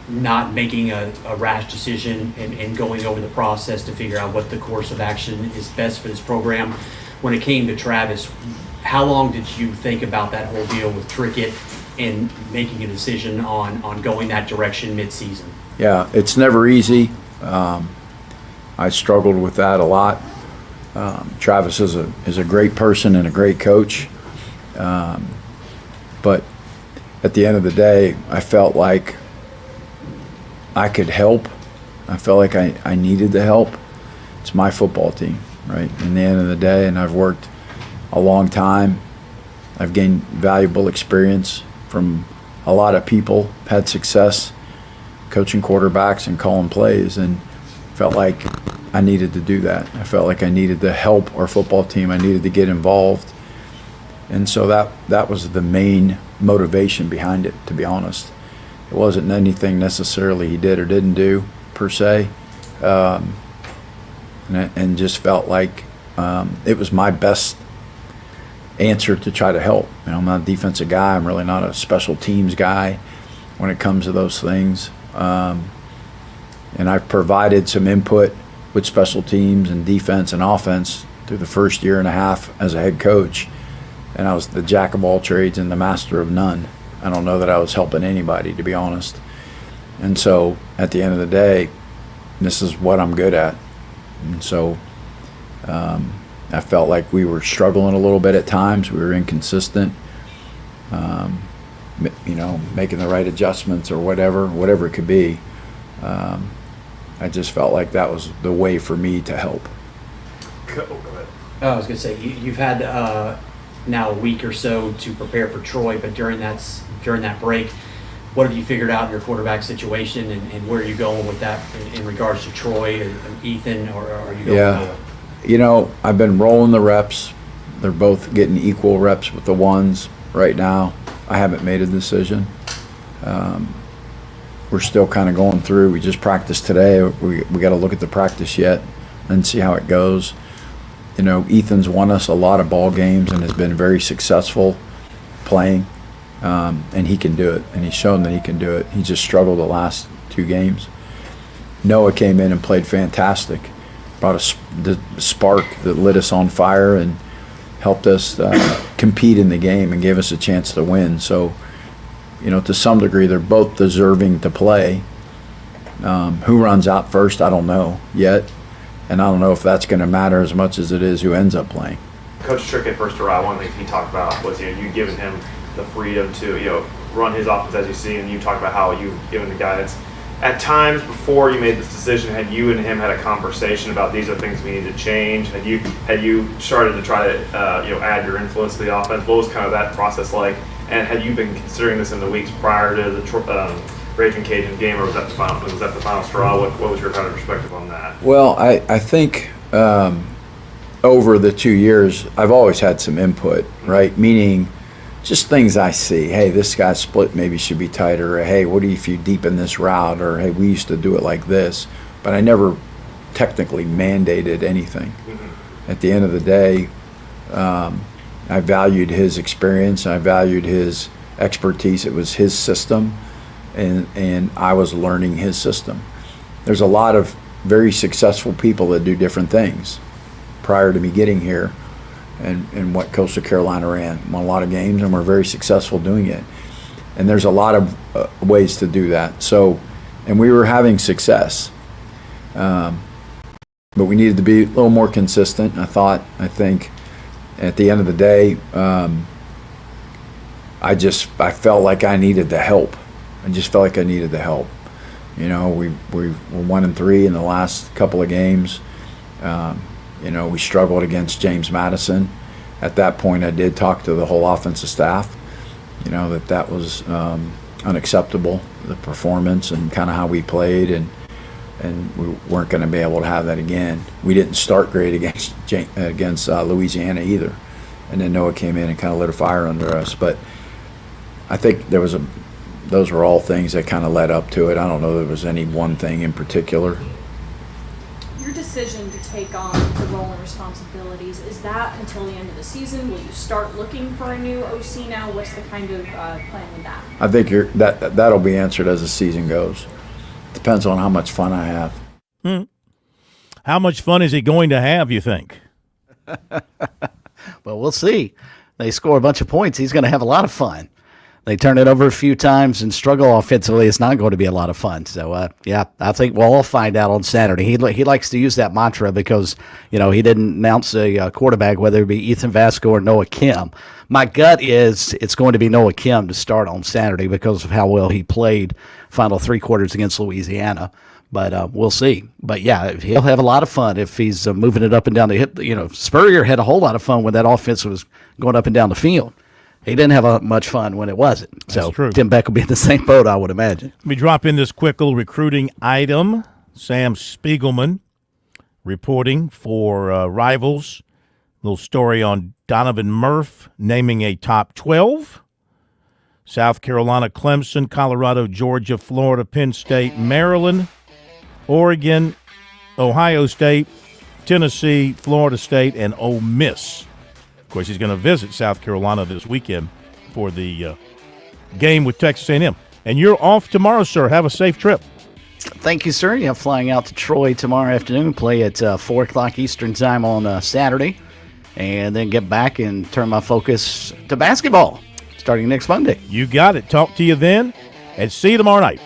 not making a rash decision and going over the process to figure out what the course of action is best for this program. When it came to Travis, how long did you think about that whole deal with Trickett and making a decision on going that direction mid-season? Yeah, it's never easy. I struggled with that a lot. Travis is a great person and a great coach. But at the end of the day, I felt like I could help. I felt like I needed the help. It's my football team, right? In the end of the day, and I've worked a long time. I've gained valuable experience from a lot of people, had success coaching quarterbacks and calling plays, and felt like I needed to do that. I felt like I needed to help our football team. I needed to get involved. And so that was the main motivation behind it, to be honest. It wasn't anything necessarily he did or didn't do, per se. And just felt like it was my best answer to try to help. You know, I'm not a defensive guy. I'm really not a special teams guy when it comes to those things. And I've provided some input with special teams and defense and offense through the first year and a half as a head coach. And I was the jack of all trades and the master of none. I don't know that I was helping anybody, to be honest. And so at the end of the day, this is what I'm good at. And so I felt like we were struggling a little bit at times. We were inconsistent, you know, making the right adjustments or whatever it could be. I just felt like that was the way for me to help. Go ahead. I was going to say, you've had now a week or so to prepare for Troy, but during that break, what have you figured out in your quarterback situation, and where are you going with that in regards to Troy or Ethan, or are you going? Yeah, you know, I've been rolling the reps. They're both getting equal reps with the ones right now. I haven't made a decision. We're still kind of going through. We just practiced today. We got to look at the practice yet and see how it goes. You know, Ethan's won us a lot of ball games and has been very successful playing, and he can do it, and he's shown that he can do it. He just struggled the last 2 games. Noah came in and played fantastic, brought the spark that lit us on fire and helped us compete in the game and gave us a chance to win. So, you know, to some degree, they're both deserving to play. Who runs out first, I don't know yet. And I don't know if that's going to matter as much as it is who ends up playing. Coach Trickett, first to ride, one of the things he talked about was, you giving him the freedom to, run his offense as you see, and you talked about how you've given the guidance. At times before you made this decision, had you and him had a conversation about these are things we need to change? Had you started to try to add your influence to the offense? What was kind of that process like? And had you been considering this in the weeks prior to the Raging Cajun game, or was that the final straw? What was your kind of perspective on that? Well, I think over the 2 years, I've always had some input, right? Meaning just things I see. Hey, this guy's split maybe should be tighter. Or, hey, what if you deepen this route? Or, hey, we used to do it like this. But I never technically mandated anything. Mm-hmm. At the end of the day, I valued his experience. I valued his expertise. It was his system, and I was learning his system. There's a lot of very successful people that do different things. Prior to me getting here, and what Coastal Carolina ran, won a lot of games, and we're very successful doing it. And there's a lot of ways to do that. So, and we were having success, but we needed to be a little more consistent. I think. At the end of the day, I felt like I needed the help. I just felt like I needed the help. You know, we were 1-3 in the last couple of games. We struggled against James Madison. At that point, I did talk to the whole offensive staff, that was unacceptable, the performance and kind of how we played, and we weren't going to be able to have that again. We didn't start great against Louisiana either, and then Noah came in and kind of lit a fire under us. But I think those were all things that kind of led up to it. I don't know if there was any one thing in particular. Your decision to take on the role and responsibilities, is that until the end of the season? Will you start looking for a new OC now? What's the kind of plan with that? I think that'll be answered as the season goes. Depends on how much fun I have. How much fun is he going to have, you think? Well, we'll see. They score a bunch of points. He's going to have a lot of fun. They turn it over a few times and struggle offensively. It's not going to be a lot of fun. So, I think we'll all find out on Saturday. He likes to use that mantra because, he didn't announce a quarterback, whether it be Ethan Vasco or Noah Kim. My gut is it's going to be Noah Kim to start on Saturday because of how well he played final 3 quarters against Louisiana. But we'll see. But yeah, he'll have a lot of fun if he's moving it up and down the hip. Spurrier had a whole lot of fun when that offense was going up and down the field. He didn't have much fun when it wasn't. That's So true. Tim Beck will be in the same boat, I would imagine. Let me drop in this quick little recruiting item. Sam Spiegelman reporting for Rivals. Little story on Donovan Murph naming a top 12. South Carolina, Clemson, Colorado, Georgia, Florida, Penn State, Maryland, Oregon, Ohio State, Tennessee, Florida State, and Ole Miss. Of course, he's going to visit South Carolina this weekend for the game with Texas A&M. And you're off tomorrow, sir. Have a safe trip. Thank you, sir. Yeah, flying out to Troy tomorrow afternoon, play at 4 o'clock Eastern time on Saturday, and then get back and turn my focus to basketball starting next Monday. You got it. Talk to you then, and see you tomorrow night.